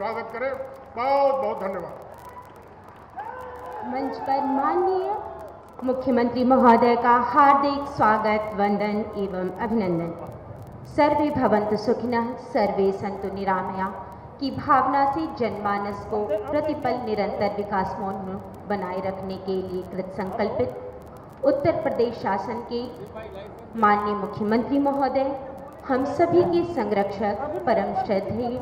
स्वागत करें। बहुत बहुत धन्यवाद। मंच पर माननीय मुख्यमंत्री महोदय का हार्दिक स्वागत, वंदन एवं अभिनंदन। सर्वे भवन्तु सुखिनः, सर्वे सन्तु निरामया की भावना से जनमानस को प्रतिपल निरंतर विकासोन्मुख बनाए रखने के लिए कृत संकल्पित उत्तर प्रदेश शासन के माननीय मुख्यमंत्री महोदय, हम सभी के संरक्षक परम श्रद्धेय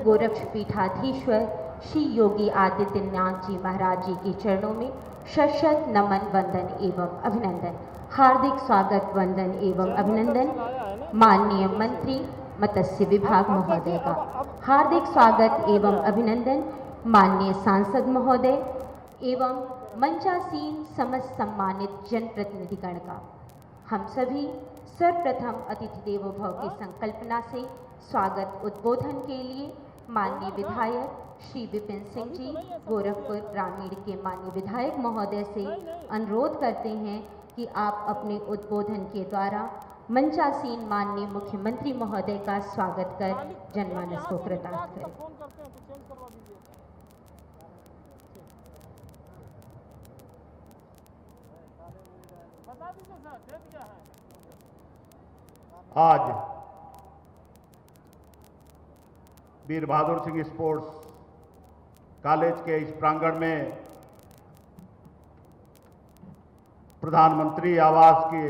गोरक्षपीठाधीश्वर श्री योगी आदित्यनाथ जी महाराज जी के चरणों में शत नमन, वंदन एवं अभिनंदन। हार्दिक स्वागत, वंदन एवं अभिनंदन। माननीय मंत्री मत्स्य विभाग महोदय का हार्दिक स्वागत एवं अभिनंदन। माननीय सांसद महोदय एवं मंचासीन समस्त सम्मानित जनप्रतिनिधिगण का हम सभी सर्वप्रथम अतिथि देवो भव की संकल्पना से स्वागत उद्बोधन के लिए माननीय विधायक श्री विपिन सिंह जी गोरखपुर ग्रामीण के माननीय विधायक महोदय से अनुरोध करते हैं कि आप अपने उद्बोधन के द्वारा मंचासीन माननीय मुख्यमंत्री महोदय का स्वागत कर जनमानस को कृतार्थ करें। आज वीर बहादुर सिंह स्पोर्ट्स कॉलेज के इस प्रांगण में प्रधानमंत्री आवास के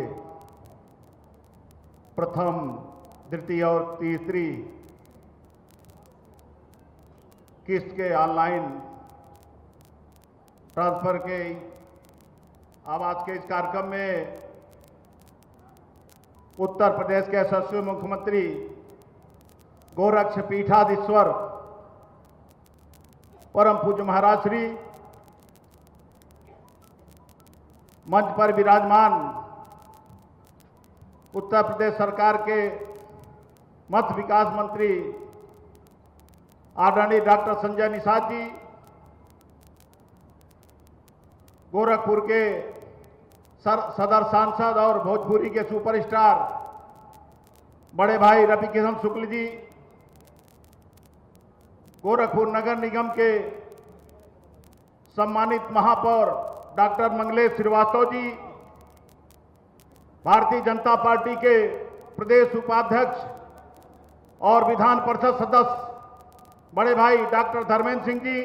प्रथम, द्वितीय और तीसरी किस्त के ऑनलाइन ट्रांसफर के आवास के इस कार्यक्रम में उत्तर प्रदेश के यशस्वी मुख्यमंत्री गोरक्षपीठाधीश्वर परम पूज्य महाराज श्री मंच पर विराजमान उत्तर प्रदेश सरकार के मत्स्य विकास मंत्री आदरणीय डॉक्टर संजय निषाद जी, गोरखपुर के सदर सांसद और भोजपुरी के सुपरस्टार बड़े भाई रवि किशन शुक्ल जी, गोरखपुर नगर निगम के सम्मानित महापौर डॉक्टर मंगलेश श्रीवास्तव जी, भारतीय जनता पार्टी के प्रदेश उपाध्यक्ष और विधान परिषद सदस्य बड़े भाई डॉक्टर धर्मेंद्र सिंह जी,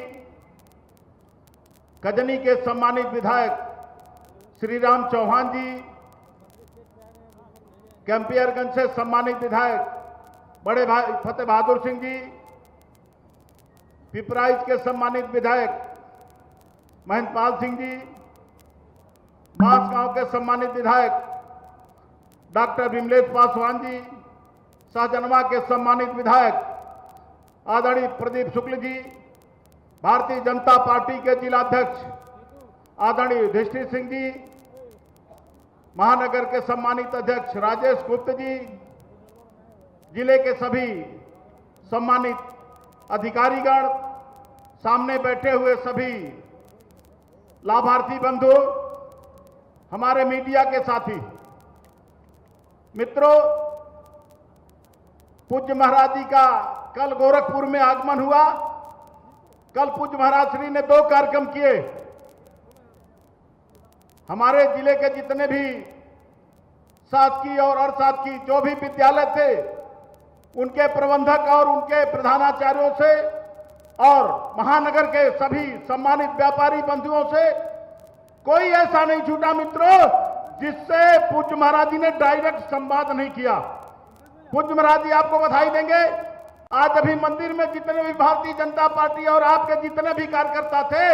कजनी के सम्मानित विधायक श्री राम चौहान जी, कैंपियरगंज से सम्मानित विधायक बड़े भाई फतेह बहादुर सिंह जी, पिपराइच के सम्मानित विधायक महेंद्रपाल सिंह जी, बांसगांव के सम्मानित विधायक डॉक्टर विमलेश पासवान जी, शाहजनवा के सम्मानित विधायक आदरणीय प्रदीप शुक्ल जी, भारतीय जनता पार्टी के जिलाध्यक्ष आदरणीय युधिष्ठिर सिंह जी, महानगर के सम्मानित अध्यक्ष राजेश गुप्त जी, जिले के सभी सम्मानित अधिकारीगण, सामने बैठे हुए सभी लाभार्थी बंधु, हमारे मीडिया के साथी मित्रों, पूज्य महाराज जी का कल गोरखपुर में आगमन हुआ। कल पूज्य महाराज श्री ने 2 कार्यक्रम किए। हमारे जिले के जितने भी शासकीय और अशासकीय जो भी विद्यालय थे, उनके प्रबंधक और उनके प्रधानाचार्यों से और महानगर के सभी सम्मानित व्यापारी बंधुओं से कोई ऐसा नहीं छूटा मित्रों जिससे पूज्य महाराज जी ने डायरेक्ट संवाद नहीं किया। पूज्य महाराज जी आपको बधाई देंगे। आज अभी मंदिर में जितने भी भारतीय जनता पार्टी और आपके जितने भी कार्यकर्ता थे,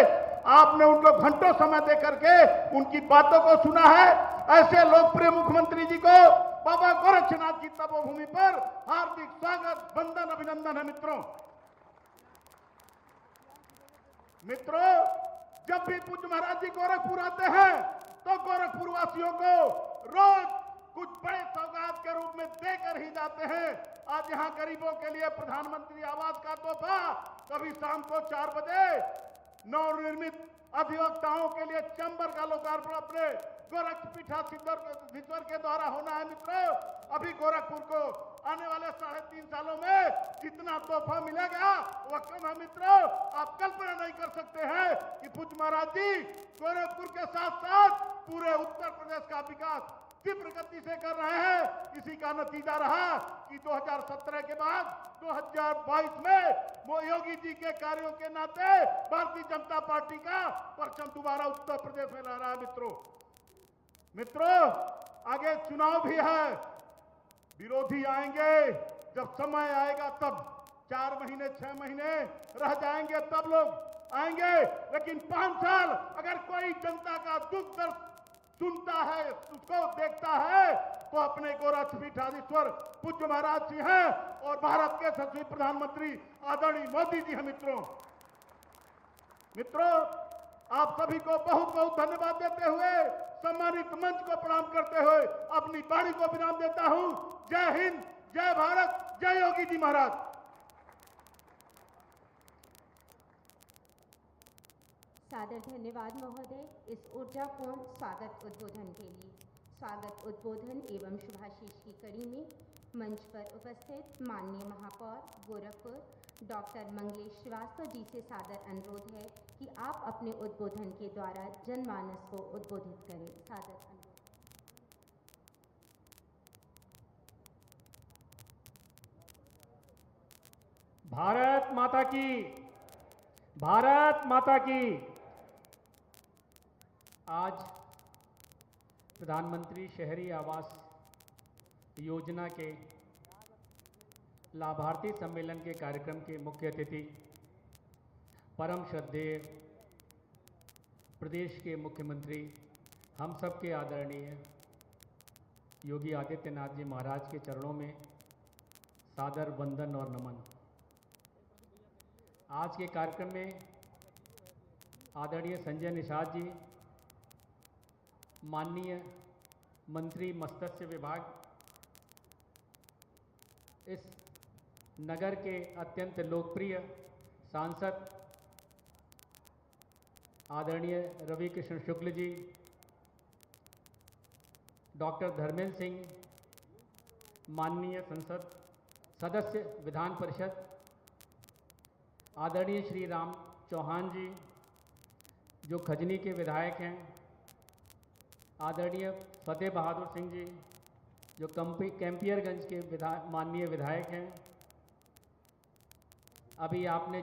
आपने उनको घंटों समय दे करके उनकी बातों को सुना है। ऐसे लोकप्रिय मुख्यमंत्री जी को बाबा गोरक्षनाथ की तपोभूमि पर हार्दिक स्वागत, वंदन, अभिनंदन है मित्रों, जब भी पूज्य महाराज जी गोरखपुर आते हैं तो गोरखपुर वासियों को रोज कुछ बड़े सौगात के रूप में देकर ही जाते हैं। आज यहाँ गरीबों के लिए प्रधानमंत्री आवास का तोहफा, कभी शाम को 4 बजे नवनिर्मित अधिवक्ताओं के लिए चैम्बर का लोकार्पण अपने गोरखपीठाधीश्वर के द्वारा होना है मित्रों। अभी गोरखपुर को आने वाले 3.5 सालों में जितना तोहफा मिलेगा वह कम है मित्रों। आप कल्पना नहीं कर सकते हैं कि पूज्य महाराज जी गोरखपुर के साथ साथ पूरे उत्तर प्रदेश का विकास तीव्र गति से कर रहे हैं। इसी का नतीजा रहा कि 2017 के बाद 2022 में योगी जी के कार्यों के नाते भारतीय जनता पार्टी का परचम दोबारा उत्तर प्रदेश में लहरा है मित्रों। आगे चुनाव भी है, विरोधी आएंगे, जब समय आएगा तब 4 महीने 6 महीने रह जाएंगे तब लोग आएंगे, लेकिन 5 साल अगर कोई जनता का दुख दर्द सुनता है, उसको देखता है, तो अपने गोरखपीठाधीश्वर पूज्य महाराज जी हैं और भारत के यशस्वी प्रधानमंत्री आदरणीय मोदी जी हैं मित्रों। आप सभी को बहुत बहुत धन्यवाद देते हुए, सम्मानित मंच को प्रणाम करते हुए अपनी वाणी को विराम देता हूं। जय हिंद, जय भारत, जय योगी जी महाराज। सादर धन्यवाद महोदय इस ऊर्जापूर्ण स्वागत उद्बोधन के लिए। स्वागत उद्बोधन एवं शुभाशीष की कड़ी में मंच पर उपस्थित माननीय महापौर गोरखपुर डॉक्टर मंगलेश श्रीवास्तव जी से सादर अनुरोध है कि आप अपने उद्बोधन के द्वारा जनमानस को उद्बोधित करें। सादर अनुरोध। भारत माता की, भारत माता की। आज प्रधानमंत्री शहरी आवास योजना के लाभार्थी सम्मेलन के कार्यक्रम के मुख्य अतिथि परम श्रद्धेय प्रदेश के मुख्यमंत्री हम सब के आदरणीय योगी आदित्यनाथ जी महाराज के चरणों में सादर वंदन और नमन। आज के कार्यक्रम में आदरणीय संजय निषाद जी, माननीय मंत्री मत्स्य विभाग, इस नगर के अत्यंत लोकप्रिय सांसद आदरणीय रवि किशन शुक्ल जी, डॉक्टर धर्मेंद्र सिंह, माननीय संसद सदस्य विधान परिषद आदरणीय श्री राम चौहान जी जो खजनी के विधायक हैं, आदरणीय फतेह बहादुर सिंह जी जो कैंपियरगंज के माननीय विधायक हैं, अभी आपने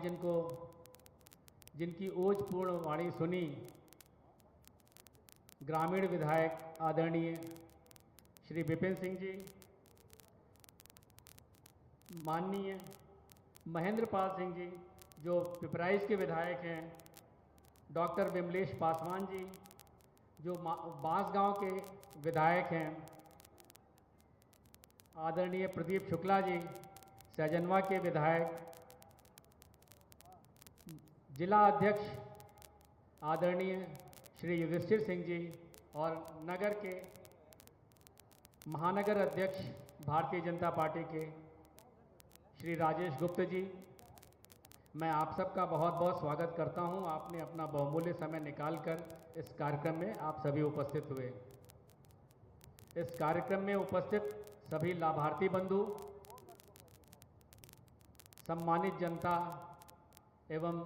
जिनकी ओजपूर्ण वाणी सुनी, ग्रामीण विधायक आदरणीय श्री विपिन सिंह जी, माननीय महेंद्र पाल सिंह जी जो पिपराइच के विधायक हैं, डॉक्टर विमलेश पासवान जी जो बांसगांव के विधायक हैं, आदरणीय प्रदीप शुक्ला जी सहजनवा के विधायक, जिला अध्यक्ष आदरणीय श्री युधिष्ठिर सिंह जी और नगर के महानगर अध्यक्ष भारतीय जनता पार्टी के श्री राजेश गुप्ता जी, मैं आप सबका बहुत बहुत स्वागत करता हूं। आपने अपना बहुमूल्य समय निकालकर इस कार्यक्रम में आप सभी उपस्थित हुए। इस कार्यक्रम में उपस्थित सभी लाभार्थी बंधु, सम्मानित जनता एवं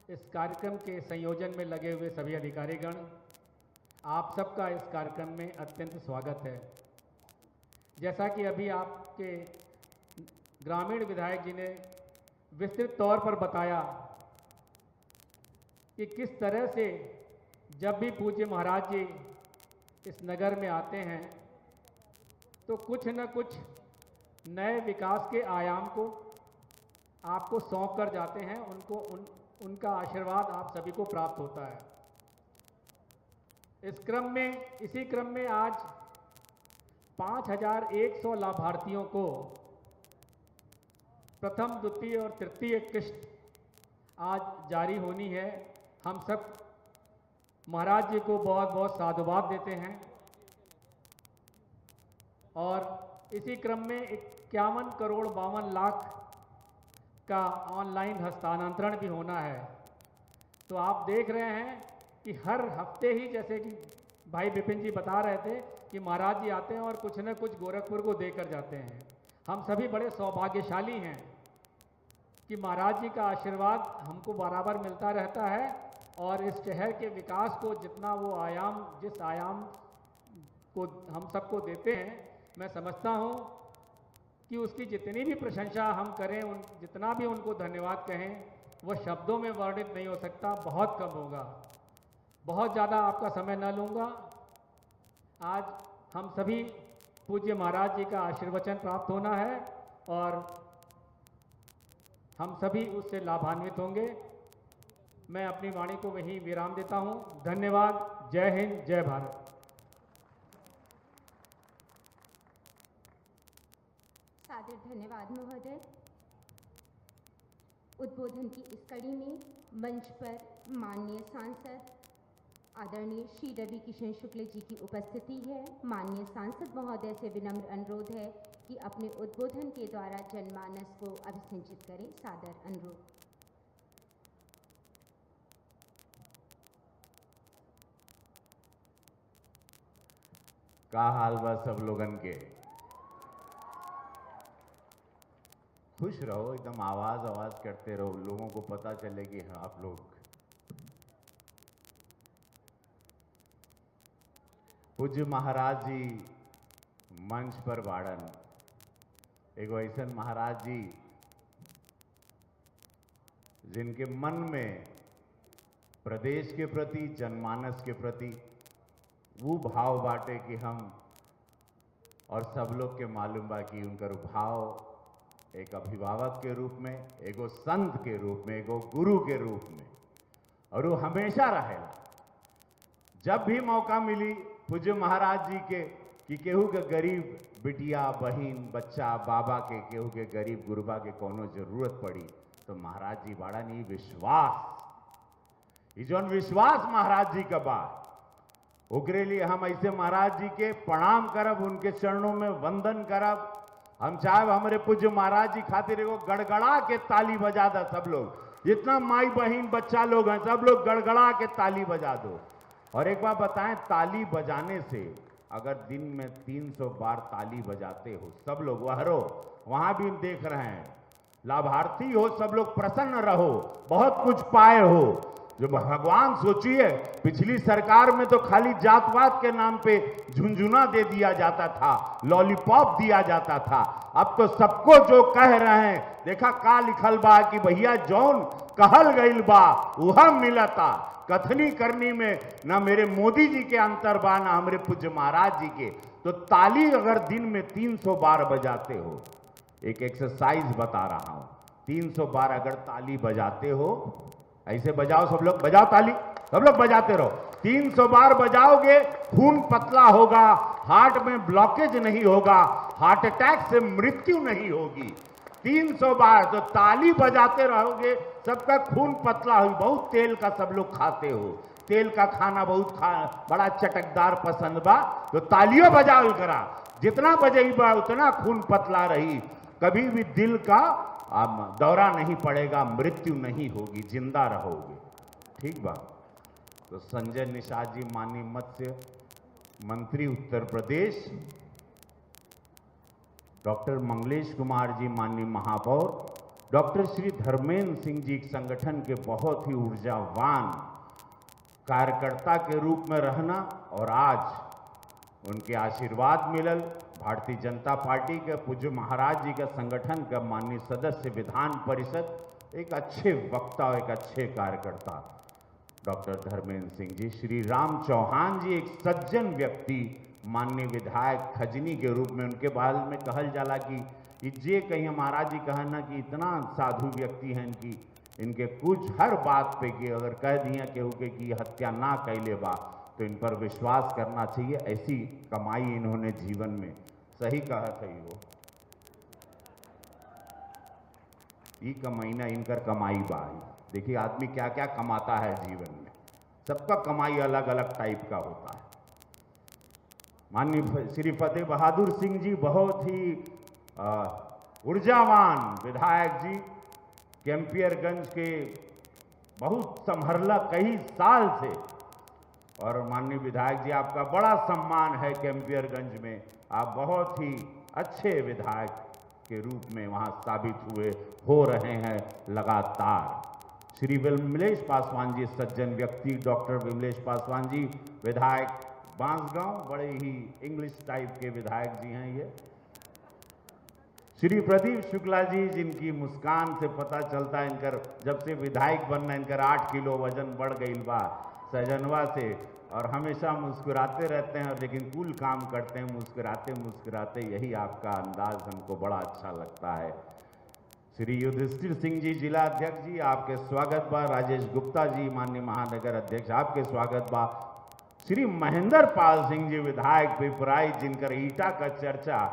इस कार्यक्रम के संयोजन में लगे हुए सभी अधिकारीगण, आप सबका इस कार्यक्रम में अत्यंत स्वागत है। जैसा कि अभी आपके ग्रामीण विधायक जी ने विस्तृत तौर पर बताया कि किस तरह से जब भी पूज्य महाराज जी इस नगर में आते हैं तो कुछ न कुछ नए विकास के आयाम को आपको सौंप कर जाते हैं, उनका आशीर्वाद आप सभी को प्राप्त होता है। इसी क्रम में आज 5100 लाभार्थियों को प्रथम, द्वितीय और तृतीय किस्त आज जारी होनी है। हम सब महाराज जी को बहुत बहुत साधुवाद देते हैं और इसी क्रम में 51 करोड़ 52 लाख का ऑनलाइन हस्तांतरण भी होना है। तो आप देख रहे हैं कि हर हफ्ते ही जैसे कि भाई विपिन जी बता रहे थे कि महाराज जी आते हैं और कुछ न कुछ गोरखपुर को देकर जाते हैं। हम सभी बड़े सौभाग्यशाली हैं कि महाराज जी का आशीर्वाद हमको बराबर मिलता रहता है और इस शहर के विकास को जितना वो आयाम, जिस आयाम को हम सबको देते हैं, मैं समझता हूँ कि उसकी जितनी भी प्रशंसा हम करें, जितना भी उनको धन्यवाद कहें, वो शब्दों में वर्णित नहीं हो सकता, बहुत कम होगा। बहुत ज़्यादा आपका समय न लूँगा। आज हम सभी पूज्य महाराज जी का आशीर्वचन प्राप्त होना है और हम सभी उससे लाभान्वित होंगे। मैं अपनी वाणी को वहीं विराम देता हूँ। धन्यवाद। जय हिंद, जय भारत। सादर धन्यवाद महोदय। उद्बोधन की इस कड़ी में मंच पर माननीय सांसद आदरणीय श्री रवि किशन शुक्ल जी की उपस्थिति है। माननीय सांसद महोदय से विनम्र अनुरोध है कि अपने उद्बोधन के द्वारा जनमानस को अभिसिंचित करें। सादर अनुरोध। का हाल बा सब लोगन के? खुश रहो, एकदम आवाज आवाज करते रहो, लोगों को पता चले कि आप लोग पूज्य महाराज जी मंच पर बाड़न। एगो ऐसन महाराज जी जिनके मन में प्रदेश के प्रति, जनमानस के प्रति वो भाव बाटे कि हम, और सब लोग के मालूम बा कि उनकर भाव एक अभिभावक के रूप में, एगो संत के रूप में, एगो गुरु के रूप में, और वो हमेशा रहेला। जब भी मौका मिली पूज्य महाराज जी के कि केहू के गरीब बिटिया, बहिन, बच्चा, बाबा के, केहू के गरीब गुरबा के कोनो जरूरत पड़ी तो महाराज जी बाड़ा नहीं विश्वास, ये जौन विश्वास महाराज जी का बात, ओकरे लिए हम ऐसे महाराज जी के प्रणाम करब, उनके चरणों में वंदन करब। हम चाहे हमारे पूज्य महाराज जी खातिर एगो गड़गड़ा के ताली बजा दो सब लोग, जितना माई बहन बच्चा लोग हैं सब लोग गड़गड़ा के ताली बजा दो। और एक बार बताएं, ताली बजाने से अगर दिन में 300 बार ताली बजाते हो सब लोग, वहरो वहां भी देख रहे हैं, लाभार्थी हो, सब लोग प्रसन्न रहो, बहुत कुछ पाए हो। जो भगवान सोचिए, पिछली सरकार में तो खाली जातवाद के नाम पे झुंझुना दे दिया जाता था, लॉलीपॉप दिया जाता था। अब तो सबको जो कह रहे हैं, देखा का लिखल बा कि भैया जौन कहल गईल बा वह मिलता। कथनी करनी में ना मेरे मोदी जी के अंतर बा, ना हमारे पूज्य महाराज जी के। तो ताली अगर दिन में 300 बार बजाते हो, एक एक्सरसाइज बता रहा हूं, 300 बार अगर ताली बजाते हो, ऐसे बजाओ सब लोग, बजाओ ताली, सब लोग बजाते रहो। 300 बार बजाओगे, खून पतला होगा, हार्ट में ब्लॉकेज नहीं होगा, हार्ट अटैक से मृत्यु नहीं होगी। 300 बार तो ताली बजाते रहोगे, सबका खून पतला हो। बहुत तेल का सब लोग खाते हो, तेल का खाना बहुत बड़ा चटकदार पसंद बा, तो तालियों बजाओ करा, जितना बजेबा उतना खून पतला रही, कभी भी दिल का दौरा नहीं पड़ेगा, मृत्यु नहीं होगी, जिंदा रहोगे। ठीक बा? तो संजय निषाद जी माननीय मत्स्य मंत्री उत्तर प्रदेश, डॉक्टर मंगलेश कुमार जी माननीय महापौर, डॉक्टर श्री धर्मेंद्र सिंह जी संगठन के बहुत ही ऊर्जावान कार्यकर्ता के रूप में रहना, और आज उनके आशीर्वाद मिलल, भारतीय जनता पार्टी के पूज्य महाराज जी का संगठन का माननीय सदस्य विधान परिषद, एक अच्छे वक्ता, एक अच्छे कार्यकर्ता डॉक्टर धर्मेंद्र सिंह जी, श्री राम चौहान जी एक सज्जन व्यक्ति, माननीय विधायक खजनी के रूप में उनके बारे में कहल जाला कि जे कहीं महाराज जी कहा ना कि इतना साधु व्यक्ति हैं कि इनके कुछ हर बात पे कि अगर कह दिया केहू के कि हत्या ना कैले बा तो इन पर विश्वास करना चाहिए। ऐसी कमाई इन्होंने जीवन में, सही कहा था वो, ये कमाईना इनकर कमाई बा। देखिए आदमी क्या क्या कमाता है जीवन में, सबका कमाई अलग अलग टाइप का होता है। माननीय श्री फतेह बहादुर सिंह जी बहुत ही ऊर्जावान विधायक जी, कैंपियरगंज के बहुत संभरला कई साल से, और माननीय विधायक जी, आपका बड़ा सम्मान है कैंपियरगंज में। आप बहुत ही अच्छे विधायक के रूप में वहां साबित हो रहे हैं लगातार। श्री विमलेश पासवान जी, सज्जन व्यक्ति, डॉक्टर विमलेश पासवान जी, विधायक बांसगांव, बड़े ही इंग्लिश टाइप के विधायक जी हैं ये। श्री प्रदीप शुक्ला जी, जिनकी मुस्कान से पता चलता है इनकर जब से विधायक बनना इनकर 8 किलो वजन बढ़ गई बा सजनवा से, और हमेशा मुस्कुराते रहते हैं, लेकिन कुल काम करते हैं मुस्कुराते मुस्कुराते। यही आपका अंदाज हमको बड़ा अच्छा लगता है। श्री युधिष्ठिर सिंह जी, जिला अध्यक्ष जी, आपके स्वागत बा। राजेश गुप्ता जी, माननीय महानगर अध्यक्ष, आपके स्वागत बा। श्री महेंद्र पाल सिंह जी, विधायक पिपराइच, जिनकर ईटा का चर्चा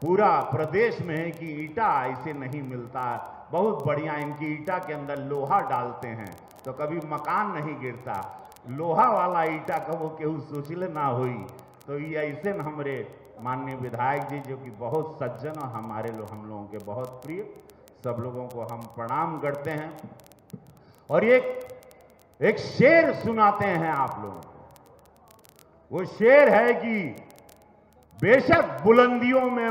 पूरा प्रदेश में है कि ईटा ऐसे नहीं मिलता, बहुत बढ़िया। इनकी ईटा के अंदर लोहा डालते हैं तो कभी मकान नहीं गिरता। लोहा वाला ईटा का वो केहू सोचले ना हुई। तो ये ऐसे न हमरे माननीय विधायक जी, जो कि बहुत सज्जन और हम लोगों के बहुत प्रिय, सब लोगों को हम प्रणाम करते हैं। और एक शेर सुनाते हैं आप लोगों को। वो शेर है कि बेशक बुलंदियों में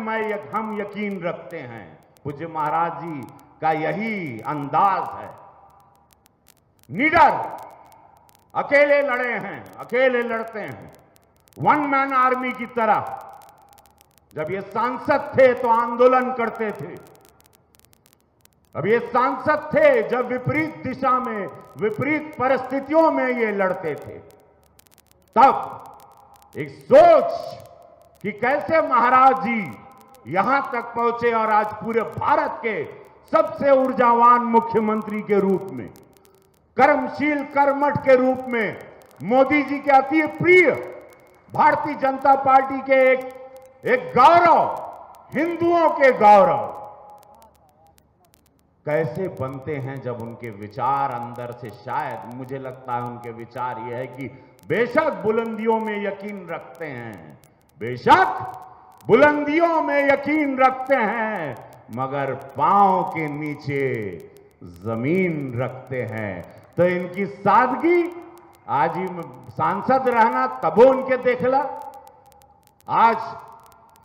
हम यकीन रखते हैं। पूज्य महाराज जी का यही अंदाज है। निडर, अकेले लड़े हैं, अकेले लड़ते हैं, वन मैन आर्मी की तरह। जब ये सांसद थे तो आंदोलन करते थे। अब ये सांसद थे जब विपरीत दिशा में, विपरीत परिस्थितियों में ये लड़ते थे। तब एक सोच कि कैसे महाराज जी यहां तक पहुंचे और आज पूरे भारत के सबसे ऊर्जावान मुख्यमंत्री के रूप में, कर्मशील कर्मठ के रूप में, मोदी जी के अति प्रिय भारतीय जनता पार्टी के एक गौरव, हिंदुओं के गौरव कैसे बनते हैं जब उनके विचार अंदर से, शायद मुझे लगता है उनके विचार यह है कि बेशक बुलंदियों में यकीन रखते हैं, बेशक बुलंदियों में यकीन रखते हैं, मगर पांव के नीचे जमीन रखते हैं। तो इनकी सादगी, आज ही सांसद रहना तबो उनके देखला। आज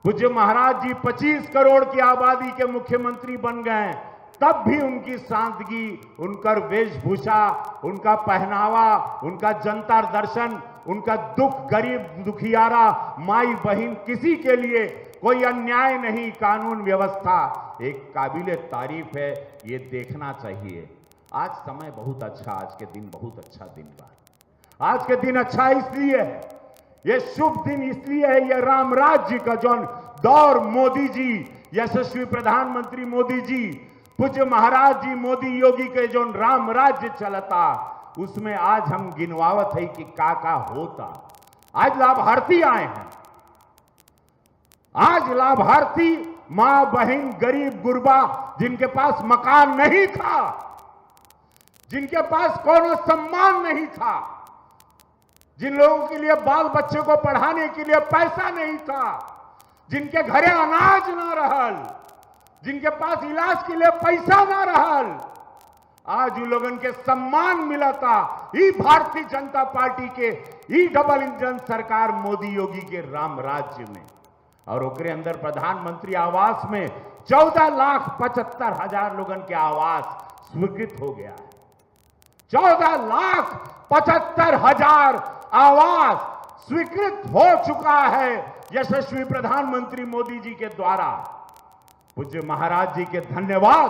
पूज्य महाराज जी 25 करोड़ की आबादी के मुख्यमंत्री बन गए, तब भी उनकी सादगी, उनका वेशभूषा, उनका पहनावा, उनका जनता दर्शन, उनका दुख, गरीब दुखियारा, माई बहन, किसी के लिए कोई अन्याय नहीं, कानून व्यवस्था एक काबिले तारीफ है। ये देखना चाहिए। आज समय बहुत अच्छा, आज के दिन बहुत अच्छा दिन बा। आज के दिन अच्छा इसलिए है, ये शुभ दिन इसलिए है, ये राम राज्य का जो दौर मोदी जी, यशस्वी प्रधानमंत्री मोदी जी, पूज्य महाराज जी मोदी योगी के जो राम राज्य चलता, उसमें आज हम गिनवावत है कि का होता। आज लाभार्थी आए हैं। आज लाभार्थी मां बहन, गरीब गुरबा, जिनके पास मकान नहीं था, जिनके पास कोनो सम्मान नहीं था, जिन लोगों के लिए बाल बच्चे को पढ़ाने के लिए पैसा नहीं था, जिनके घरे अनाज ना रहल, जिनके पास इलाज के लिए पैसा ना रहल, आज उन लोगन के सम्मान मिला था ई भारतीय जनता पार्टी के, ई डबल इंजन सरकार मोदी योगी के राम राज्य में। और ओकरे अंदर प्रधानमंत्री आवास में 14,75,000 लोगन के आवास स्वीकृत हो गया है। 14,75,000 आवास स्वीकृत हो चुका है यशस्वी प्रधानमंत्री मोदी जी के द्वारा। पूज्य महाराज जी के धन्यवाद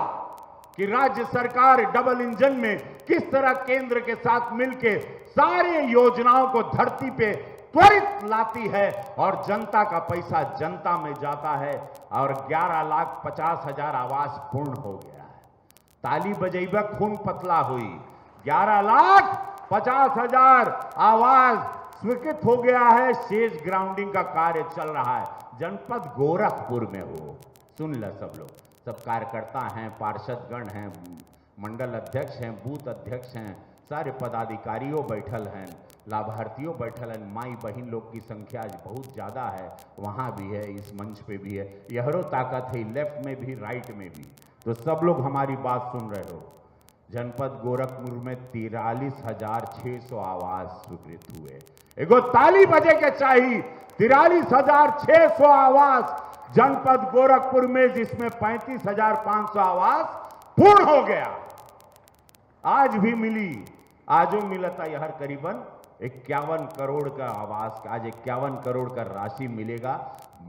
कि राज्य सरकार डबल इंजन में किस तरह केंद्र के साथ मिलकर सारे योजनाओं को धरती पे त्वरित लाती है और जनता का पैसा जनता में जाता है। और 11,50,000 आवास पूर्ण हो गया है। ताली बजेबा खून पतला हुई। 11,50,000 आवास स्वीकृत हो गया है। शेष ग्राउंडिंग का कार्य चल रहा है। जनपद गोरखपुर में हो, सुन ल सब लोग, सब कार्यकर्ता हैं, पार्षदगण हैं, मंडल अध्यक्ष हैं, बूथ अध्यक्ष हैं, सारे पदाधिकारियों बैठल हैं, लाभार्थियों बैठल हैं, माई बहन लोग की संख्या आज बहुत ज़्यादा है। वहाँ भी है, इस मंच पे भी है, यहरो ताकत है, लेफ्ट में भी राइट में भी। तो सब लोग हमारी बात सुन रहे हो। जनपद गोरखपुर में 43,600 आवास स्वीकृत हुए। एगो ताली बजे के चाहिए। 43,600 आवास जनपद गोरखपुर में, जिसमें 35,500 आवास पूर्ण हो गया। आज भी मिली, आजो मिला था यह करीबन 51 करोड़ का आवास। आज 51 करोड़ का राशि मिलेगा।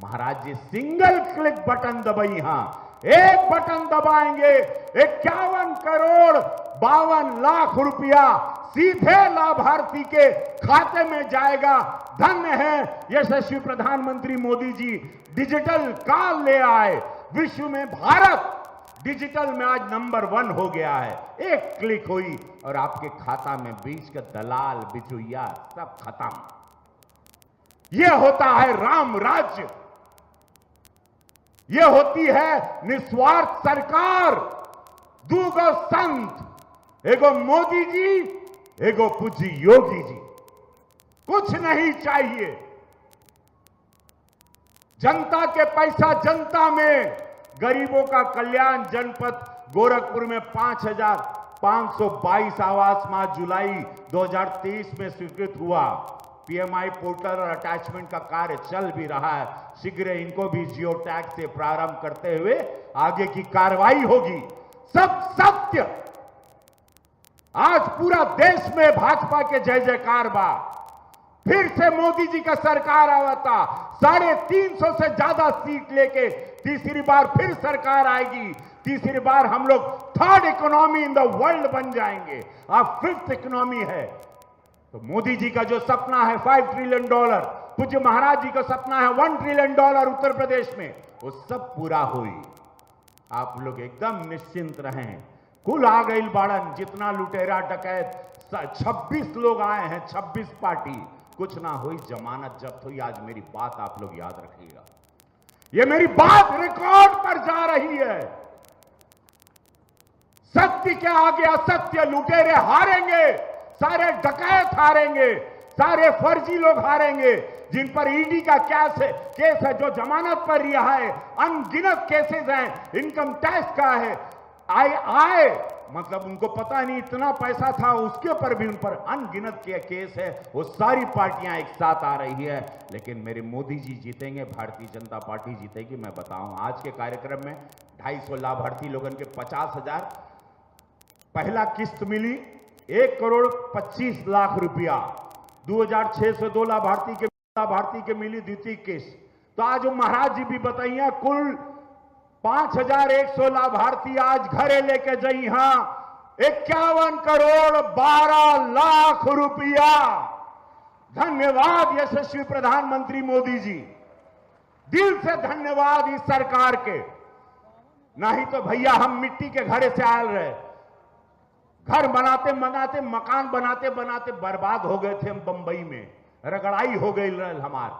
महाराज जी सिंगल क्लिक बटन दबाई, यहां एक बटन दबाएंगे 51 करोड़ 52 लाख रुपया सीधे लाभार्थी के खाते में जाएगा। धन्य है यशस्वी प्रधानमंत्री मोदी जी, डिजिटल काल ले आए। विश्व में भारत डिजिटल में आज नंबर 1 हो गया है। एक क्लिक हुई और आपके खाता में बीच का दलाल बिचौलिया सब खत्म। यह होता है राम राज्य, यह होती है निस्वार्थ सरकार। दूगो संत, एगो मोदी जी, एगो पूज्य योगी जी। कुछ नहीं चाहिए, जनता के पैसा जनता में, गरीबों का कल्याण। जनपद गोरखपुर में 5,522 आवास माह जुलाई 2023 में स्वीकृत हुआ। पीएमआई पोर्टल और अटैचमेंट का कार्य चल भी रहा है। शीघ्र इनको भी जियो टैग से प्रारंभ करते हुए आगे की कार्रवाई होगी। सब सत्य। आज पूरा देश में भाजपा के जय जयकार बा। फिर से मोदी जी का सरकार आवा था। 350 से ज्यादा सीट लेके तीसरी बार फिर सरकार आएगी। तीसरी बार हम लोग 3rd economy in the world बन जाएंगे। अब 5th इकोनॉमी है। तो मोदी जी का जो सपना है $5 ट्रिलियन, पूज्य महाराज जी का सपना है $1 ट्रिलियन उत्तर प्रदेश में, वो सब पूरा हुई। आप लोग एकदम निश्चिंत रहें। कुल आ गई बाड़न, जितना लुटेरा डकैत 26 लोग आए हैं, 26 पार्टी। कुछ ना हुई, जमानत जब्त हुई। आज मेरी बात आप लोग याद रखिएगा, ये मेरी बात रिकॉर्ड पर जा रही है। सत्य के आगे असत्य, लुटेरे हारेंगे, सारे डकैत हारेंगे, सारे फर्जी लोग हारेंगे। जिन पर ईडी का केस है, जो जमानत पर रिहा है, अनगिनत केसेस हैं, इनकम टैक्स का है, आय मतलब उनको पता नहीं इतना पैसा था, उसके ऊपर भी उन पर अनगिनत केस है। वो सारी पार्टियां एक साथ आ रही है, लेकिन मेरे मोदी जी जीतेंगे, भारतीय जनता पार्टी जीतेगी। मैं बताऊं, आज के कार्यक्रम में 250 लाभार्थी लोगन के 50,000 पहला किस्त मिली, 1,25,00,000 रुपया। 2,602 लाभार्थी के मिली द्वितीय किस्त। तो आज महाराज जी भी बताइए, कुल 5,100 लाभार्थी आज घरे लेके जाई। हां 51 करोड़ 12 लाख रुपया। धन्यवाद यशस्वी प्रधानमंत्री मोदी जी, दिल से धन्यवाद इस सरकार के। नहीं तो भैया हम मिट्टी के घरे से आयल रहे, घर बनाते बनाते, मकान बनाते बनाते बर्बाद हो गए थे हम। बंबई में रगड़ाई हो गई हमार।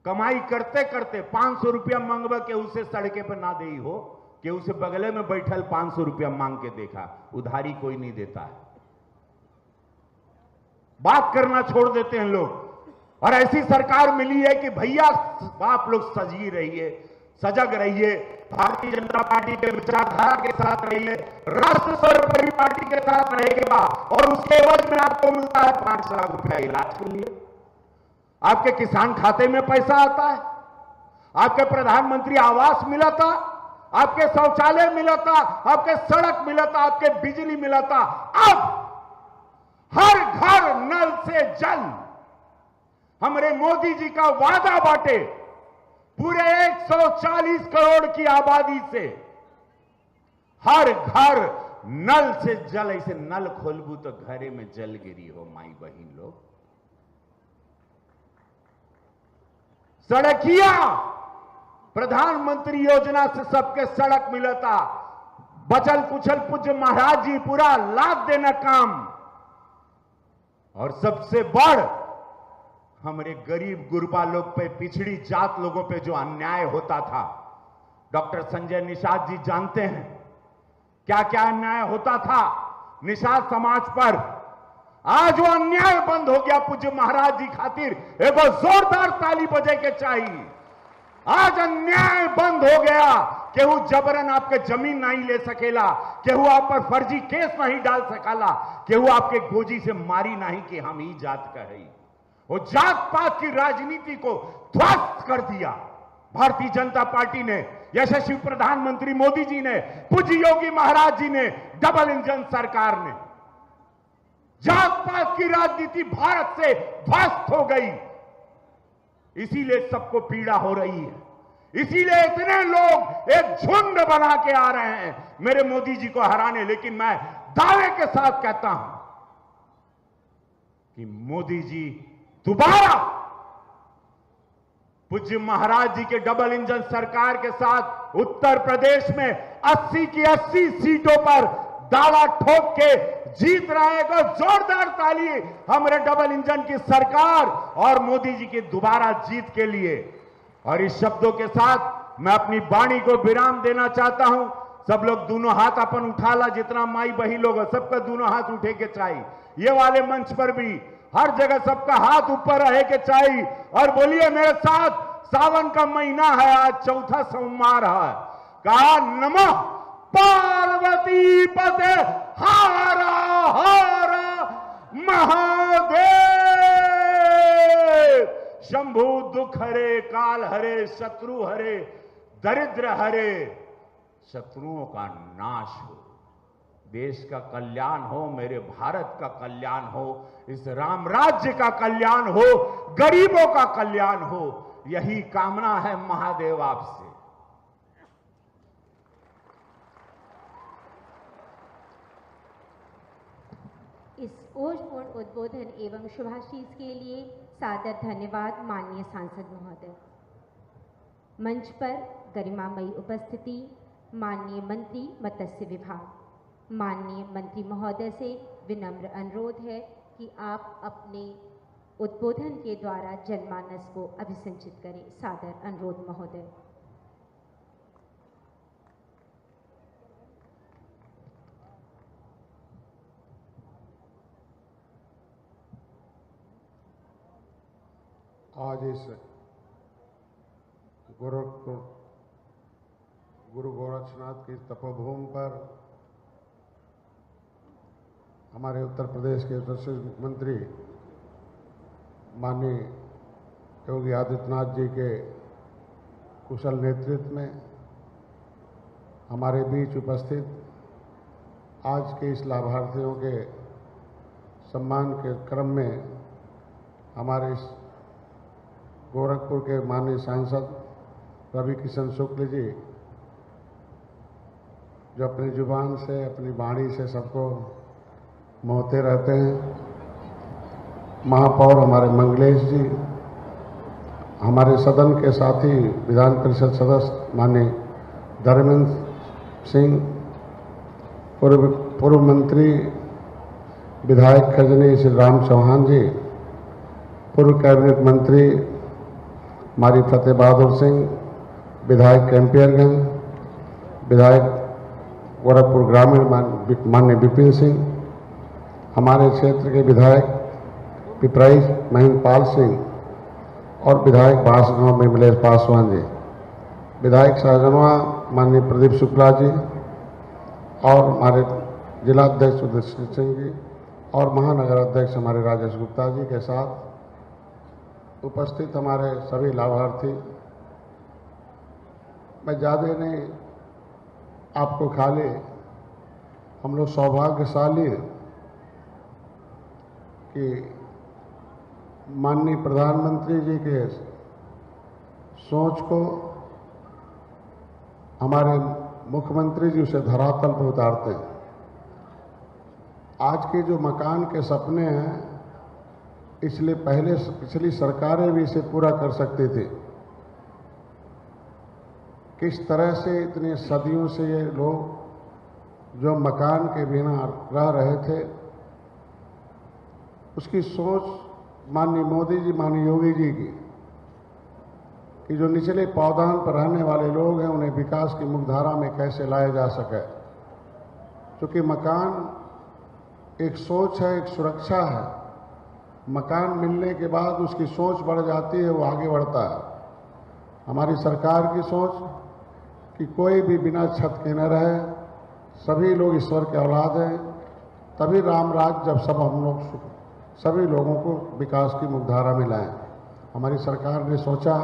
कमाई करते करते 500 रुपया मंगवा के उसे सड़के पर ना दे हो, कि उसे बगले में बैठल 500 रुपया मांग के देखा। उधारी कोई नहीं देता है, बात करना छोड़ देते हैं लोग। और ऐसी सरकार मिली है कि भैया आप लोग सजी रहिए, सजग रहिए, भारतीय जनता पार्टी के विचारधारा के साथ रहिए, राष्ट्र सर्वोपरि पार्टी के साथ रहेगा। और उसके एवज में आपको मिलता है 5 लाख रुपया इलाज के लिए। आपके किसान खाते में पैसा आता है, आपके प्रधानमंत्री आवास मिला था, आपके शौचालय मिला था, आपके सड़क मिला था, आपके बिजली मिला था। अब हर घर नल से जल। हमारे मोदी जी का वादा बाटे, पूरे 140 करोड़ की आबादी से हर घर नल से जल। ऐसे नल खोलबू तो घरे में जल गिरी हो माई बहन लोग। सड़किया प्रधानमंत्री योजना से सबके सड़क मिलता। बचल कुचल पूज्य महाराज जी पूरा लाभ देना काम। और सबसे बड़ हमारे गरीब गुरबा लोग पे, पिछड़ी जात लोगों पे जो अन्याय होता था, डॉक्टर संजय निषाद जी जानते हैं क्या क्या अन्याय होता था निषाद समाज पर। आज वो अन्याय बंद हो गया पूज्य महाराज जी खातिर। एगो जोरदार ताली बजे के चाहिए। आज अन्याय बंद हो गया। केहू जबरन आपके जमीन नहीं ले सकेला, केहू आप पर फर्जी केस नहीं डाल सकाला, केहू आपके गोजी से मारी नहीं कि हम ही जात का है। वो जात पात की राजनीति को ध्वस्त कर दिया भारतीय जनता पार्टी ने, यशस्वी प्रधानमंत्री मोदी जी ने, पूज्य योगी महाराज जी ने, डबल इंजन सरकार ने। जात पात की राजनीति भारत से ध्वस्त हो गई, इसीलिए सबको पीड़ा हो रही है। इसीलिए इतने लोग एक झुंड बना के आ रहे हैं मेरे मोदी जी को हराने। लेकिन मैं दावे के साथ कहता हूं कि मोदी जी दोबारा पूज्य महाराज जी के डबल इंजन सरकार के साथ उत्तर प्रदेश में 80 की 80 सीटों पर दावा ठोक के जीत रहे हैं। जोरदार ताली हमारे डबल इंजन की सरकार और मोदी जी की दोबारा जीत के लिए। और इस शब्दों के साथ मैं अपनी वाणी को विराम देना चाहता हूं। सब लोग दोनों हाथ अपन उठा ला, जितना माई बहन लोग सबका दोनों हाथ उठे के चाहिए। ये वाले मंच पर भी हर जगह सबका हाथ ऊपर रहे के चाहिए। और बोलिए मेरे साथ, सावन का महीना है, आज चौथा सोमवार है। कहा नमः पार्वती पते हर हर महादेव। शंभु दुख हरे, काल हरे, शत्रु हरे, दरिद्र हरे, शत्रुओं का नाश हो, देश का कल्याण हो, मेरे भारत का कल्याण हो, इस राम राज्य का कल्याण हो, गरीबों का कल्याण हो। यही कामना है महादेव आपसे। इस ओजपूर्ण उद्बोधन एवं शुभाशीष के लिए सादर धन्यवाद माननीय सांसद महोदय। मंच पर गरिमामयी उपस्थिति माननीय मंत्री मत्स्य विभाग, माननीय मंत्री महोदय से विनम्र अनुरोध है कि आप अपने उद्बोधन के द्वारा जनमानस को अभिसिंचित करें। सादर अनुरोध महोदय। आज इस गोरखपुर गुरु गोरक्षनाथ की तपोभूमि पर हमारे उत्तर प्रदेश के यशस्वी मुख्यमंत्री माननीय योगी आदित्यनाथ जी के कुशल नेतृत्व में हमारे बीच उपस्थित आज के इस लाभार्थियों के सम्मान के क्रम में हमारे इस गोरखपुर के माननीय सांसद रवि किशन शुक्ल जी, जो अपनी जुबान से, अपनी वाणी से सबको मोहते रहते हैं, महापौर हमारे मंगलेश जी, हमारे सदन के साथी विधान परिषद सदस्य माननीय धर्मेंद्र सिंह, पूर्व मंत्री विधायक खजनी श्री राम चौहान जी, पूर्व कैबिनेट मंत्री हमारी फतेह बहादुर सिंह, विधायक कैंपियरगंज, विधायक गोरखपुर ग्रामीण माननीय विपिन सिंह, हमारे क्षेत्र के विधायक पिपराइच महेंद्रपाल सिंह और विधायक बांसगांव में मिलेश पासवान जी, विधायक शाहजनवा माननीय प्रदीप शुक्ला जी और हमारे जिलाध्यक्ष उदय सिंह जी और महानगर अध्यक्ष हमारे राजेश गुप्ता जी के साथ उपस्थित हमारे सभी लाभार्थी। मैं ज़्यादा नहीं, आपको खाली हम लोग सौभाग्यशाली हैं कि माननीय प्रधानमंत्री जी के सोच को हमारे मुख्यमंत्री जी उसे धरातल पर उतारते हैं। आज के जो मकान के सपने हैं, इसलिए पहले पिछली सरकारें भी इसे पूरा कर सकती थी। किस तरह से इतनी सदियों से ये लोग जो मकान के बिना रह रहे थे, उसकी सोच माननीय मोदी जी, माननीय योगी जी की, कि जो निचले पावदान पर रहने वाले लोग हैं उन्हें विकास की मुख्यधारा में कैसे लाया जा सके। क्योंकि मकान एक सोच है, एक सुरक्षा है। मकान मिलने के बाद उसकी सोच बढ़ जाती है, वो आगे बढ़ता है। हमारी सरकार की सोच कि कोई भी बिना छत के न रहे, सभी लोग ईश्वर के औलाद हैं, तभी राम राज जब सब हम लोग सभी लोगों को विकास की मुख्यधारा में लाएं। हमारी सरकार ने सोचा,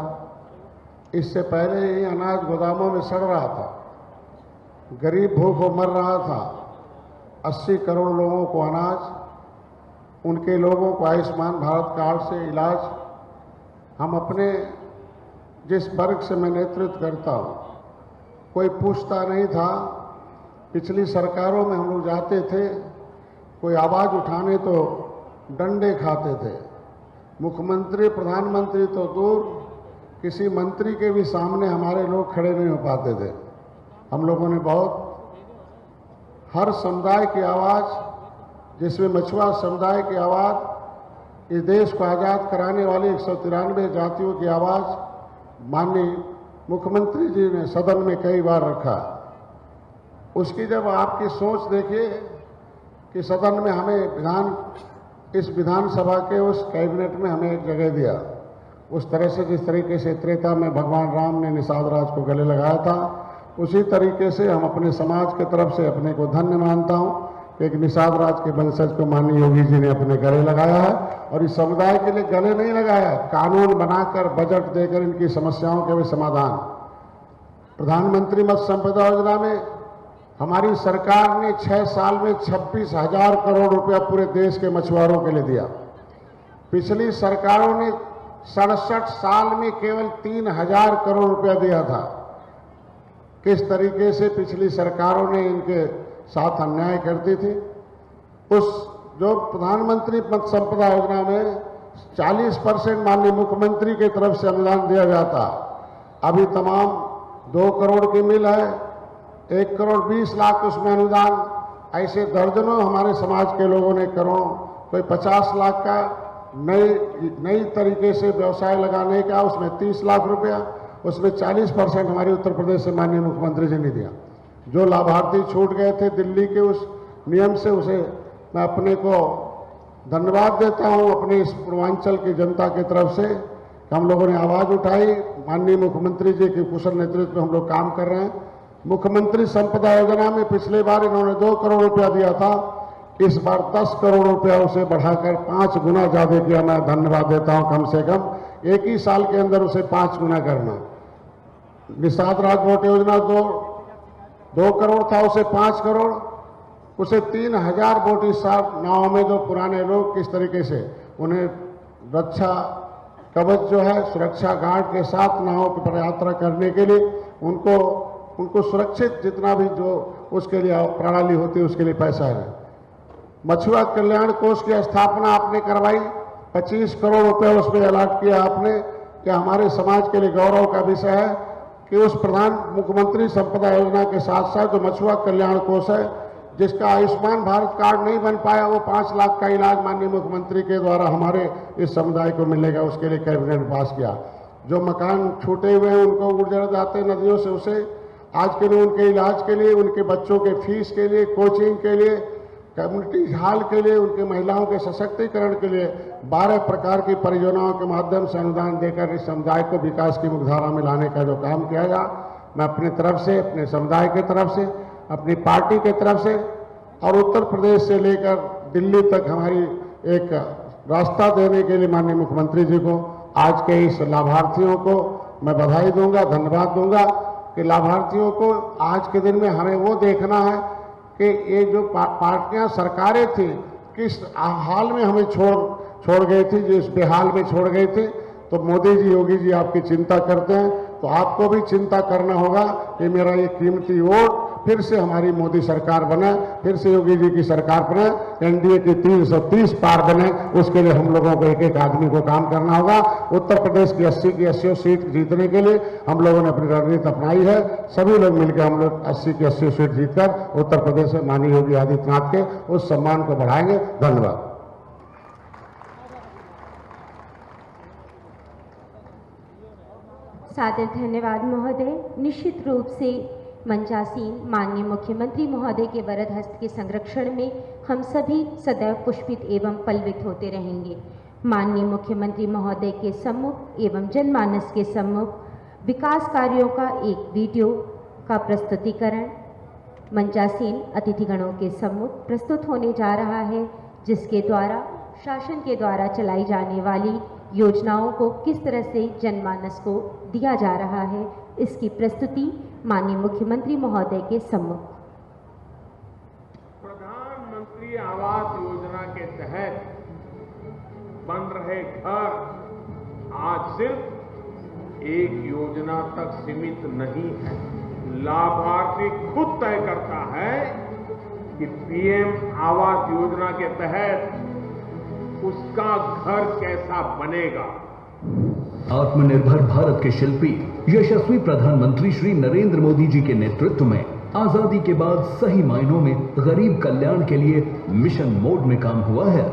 इससे पहले ही अनाज गोदामों में सड़ रहा था, गरीब भूखों मर रहा था, 80 करोड़ लोगों को अनाज, उनके लोगों को आयुष्मान भारत कार्ड से इलाज। हम अपने जिस वर्ग से मैं नेतृत्व करता हूँ, कोई पूछता नहीं था। पिछली सरकारों में हम लोग जाते थे, कोई आवाज़ उठाने तो डंडे खाते थे। मुख्यमंत्री प्रधानमंत्री तो दूर, किसी मंत्री के भी सामने हमारे लोग खड़े नहीं हो पाते थे। हम लोगों ने बहुत हर समुदाय की आवाज़, जिसमें मछुआ समुदाय की आवाज़, इस देश को आज़ाद कराने वाली 193 जातियों की आवाज़ माननीय मुख्यमंत्री जी ने सदन में कई बार रखा। उसकी जब आपकी सोच देखिए कि सदन में हमें इस विधानसभा के उस कैबिनेट में हमें एक जगह दिया, उस तरह से जिस तरीके से त्रेता में भगवान राम ने निषाद राज को गले लगाया था, उसी तरीके से हम अपने समाज की तरफ से अपने को धन्य मानता हूँ कि एक निषाद राज के वंशज को माननीय योगी जी ने अपने गले लगाया है। और इस समुदाय के लिए गले नहीं लगाया, कानून बनाकर बजट देकर इनकी समस्याओं के भी समाधान। प्रधानमंत्री मत्स्य संपदा योजना में हमारी सरकार ने 6 साल में 26,000 करोड़ रुपया पूरे देश के मछुआरों के लिए दिया। पिछली सरकारों ने 67 साल में केवल 3,000 करोड़ रुपया दिया था। किस तरीके से पिछली सरकारों ने इनके साथ अन्याय करती थी। उस जो प्रधानमंत्री मत्स्य संपदा योजना में 40% माननीय मुख्यमंत्री की तरफ से अनुदान दिया जाता, अभी तमाम 2 करोड़ की मिल है, 1 करोड़ 20 लाख उसमें अनुदान। ऐसे दर्जनों हमारे समाज के लोगों ने करोड़, कोई 50 लाख का नई तरीके से व्यवसाय लगाने का, उसमें 30 लाख रुपया, उसमें 40% हमारे उत्तर प्रदेश से माननीय मुख्यमंत्री जी ने दिया। जो लाभार्थी छूट गए थे दिल्ली के उस नियम से, उसे मैं अपने को धन्यवाद देता हूं अपने इस पूर्वांचल की जनता की तरफ से। हम लोगों ने आवाज़ उठाई, माननीय मुख्यमंत्री जी के कुशल नेतृत्व में हम लोग काम कर रहे हैं। मुख्यमंत्री संपदा योजना में पिछले बार इन्होंने 2 करोड़ रुपया दिया था, इस बार 10 करोड़ रुपया उसे बढ़ाकर 5 गुना ज़्यादा किया। मैं धन्यवाद देता हूं, कम से कम एक ही साल के अंदर उसे 5 गुना करना। निषाद राज बोट योजना 2 करोड़ था, उसे 5 करोड़, उसे 3,000 बोट इस साल नाव में जो पुराने लोग किस तरीके से उन्हें रक्षा कवच जो है सुरक्षा गार्ड के साथ नाव पर यात्रा करने के लिए उनको सुरक्षित जितना भी जो उसके लिए प्रणाली होती है उसके लिए पैसा है। मछुआ कल्याण कोष की स्थापना आपने करवाई, 25 करोड़ रुपए उसमें अलॉट किया आपने, कि हमारे समाज के लिए गौरव का विषय है कि उस प्रधान मुख्यमंत्री संपदा योजना के साथ साथ जो मछुआ कल्याण कोष है, जिसका आयुष्मान भारत कार्ड नहीं बन पाया, वो 5 लाख का इलाज माननीय मुख्यमंत्री के द्वारा हमारे इस समुदाय को मिलेगा, उसके लिए कैबिनेट ने पास किया। जो मकान छूटे हुए हैं उनको उजड़ जाते नदियों से, उसे आज के लिए उनके इलाज के लिए, उनके बच्चों के फीस के लिए, कोचिंग के लिए, कम्युनिटी हॉल के लिए, उनके महिलाओं के सशक्तिकरण के लिए 12 प्रकार की परियोजनाओं के माध्यम से अनुदान देकर इस समुदाय को विकास की मुख्यधारा में लाने का जो काम किया जा, मैं अपनी तरफ से, अपने समुदाय की तरफ से, अपनी पार्टी की तरफ से और उत्तर प्रदेश से लेकर दिल्ली तक हमारी एक रास्ता देने के लिए माननीय मुख्यमंत्री जी को, आज के इस लाभार्थियों को मैं बधाई दूंगा, धन्यवाद दूंगा कि लाभार्थियों को आज के दिन में हमें वो देखना है कि ये जो पार्टियां सरकारें थी किस हाल में हमें छोड़ गई थी, जिस बेहाल में छोड़ गई थी। तो मोदी जी, योगी जी आपकी चिंता करते हैं, तो आपको भी चिंता करना होगा कि मेरा ये कीमती वोट फिर से हमारी मोदी सरकार बने, फिर से योगी जी की सरकार बने, एनडीए की 330 पार बने। उसके लिए हम लोगों को एक एक आदमी को काम करना होगा। उत्तर प्रदेश की 80 की 80 सीट जीतने के लिए हम लोगों ने अपनी रणनीति अपनाई है। सभी लोग मिलकर हम लोग 80 की 80 सीट जीतकर उत्तर प्रदेश में माननीय योगी आदित्यनाथ के उस सम्मान को बढ़ाएंगे। धन्यवाद। सादर धन्यवाद महोदय। निश्चित रूप से मंचासीन माननीय मुख्यमंत्री महोदय के वरद हस्त के संरक्षण में हम सभी सदैव पुष्पित एवं पल्वित होते रहेंगे। माननीय मुख्यमंत्री महोदय के सम्मुख एवं जनमानस के सम्मुख विकास कार्यों का एक वीडियो का प्रस्तुतिकरण मंचासीन अतिथिगणों के सम्मुख प्रस्तुत होने जा रहा है, जिसके द्वारा शासन के द्वारा चलाई जाने वाली योजनाओं को किस तरह से जनमानस को दिया जा रहा है, इसकी प्रस्तुति माननीय मुख्यमंत्री महोदय के सम्मुख। प्रधानमंत्री आवास योजना के तहत बन रहे घर आज सिर्फ एक योजना तक सीमित नहीं है। लाभार्थी खुद तय करता है कि पीएम आवास योजना के तहत उसका घर कैसा बनेगा। आत्मनिर्भर भारत के शिल्पी यशस्वी प्रधानमंत्री श्री नरेंद्र मोदी जी के नेतृत्व में आजादी के बाद सही मायनों में गरीब कल्याण के लिए मिशन मोड में काम हुआ है।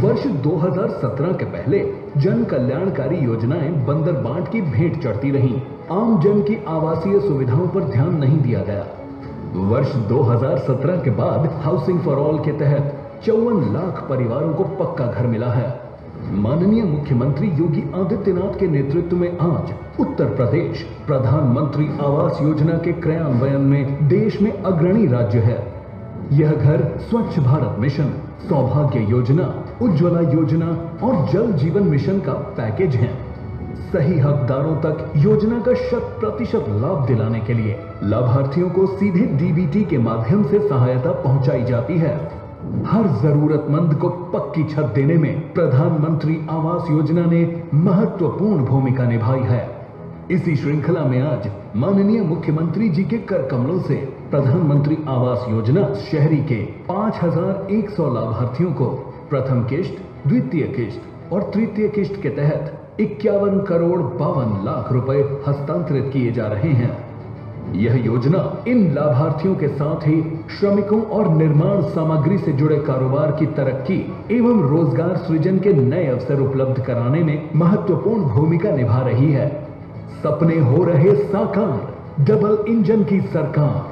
वर्ष 2017 के पहले जन कल्याणकारी योजनाएं बंदर बांट की भेंट चढ़ती रहीं। आम जन की आवासीय सुविधाओं पर ध्यान नहीं दिया गया। वर्ष 2017 के बाद हाउसिंग फॉर ऑल के तहत 54 लाख परिवारों को पक्का घर मिला है। माननीय मुख्यमंत्री योगी आदित्यनाथ के नेतृत्व में आज उत्तर प्रदेश प्रधानमंत्री आवास योजना के क्रियान्वयन में देश में अग्रणी राज्य है। यह घर स्वच्छ भारत मिशन, सौभाग्य योजना, उज्ज्वला योजना और जल जीवन मिशन का पैकेज है। सही हकदारों तक योजना का 100% लाभ दिलाने के लिए लाभार्थियों को सीधे डीबीटी के माध्यम से सहायता पहुंचाई जाती है। हर जरूरतमंद को पक्की छत देने में प्रधानमंत्री आवास योजना ने महत्वपूर्ण भूमिका निभाई है। इसी श्रृंखला में आज माननीय मुख्यमंत्री जी के कर कमलों से प्रधानमंत्री आवास योजना शहरी के 5100 लाभार्थियों को प्रथम किश्त, द्वितीय किश्त और तृतीय किश्त के तहत 51 करोड़ 52 लाख रुपए हस्तांतरित किए जा रहे हैं। यह योजना इन लाभार्थियों के साथ ही श्रमिकों और निर्माण सामग्री से जुड़े कारोबार की तरक्की एवं रोजगार सृजन के नए अवसर उपलब्ध कराने में महत्वपूर्ण भूमिका निभा रही है। सपने हो रहे साकार, डबल इंजन की सरकार।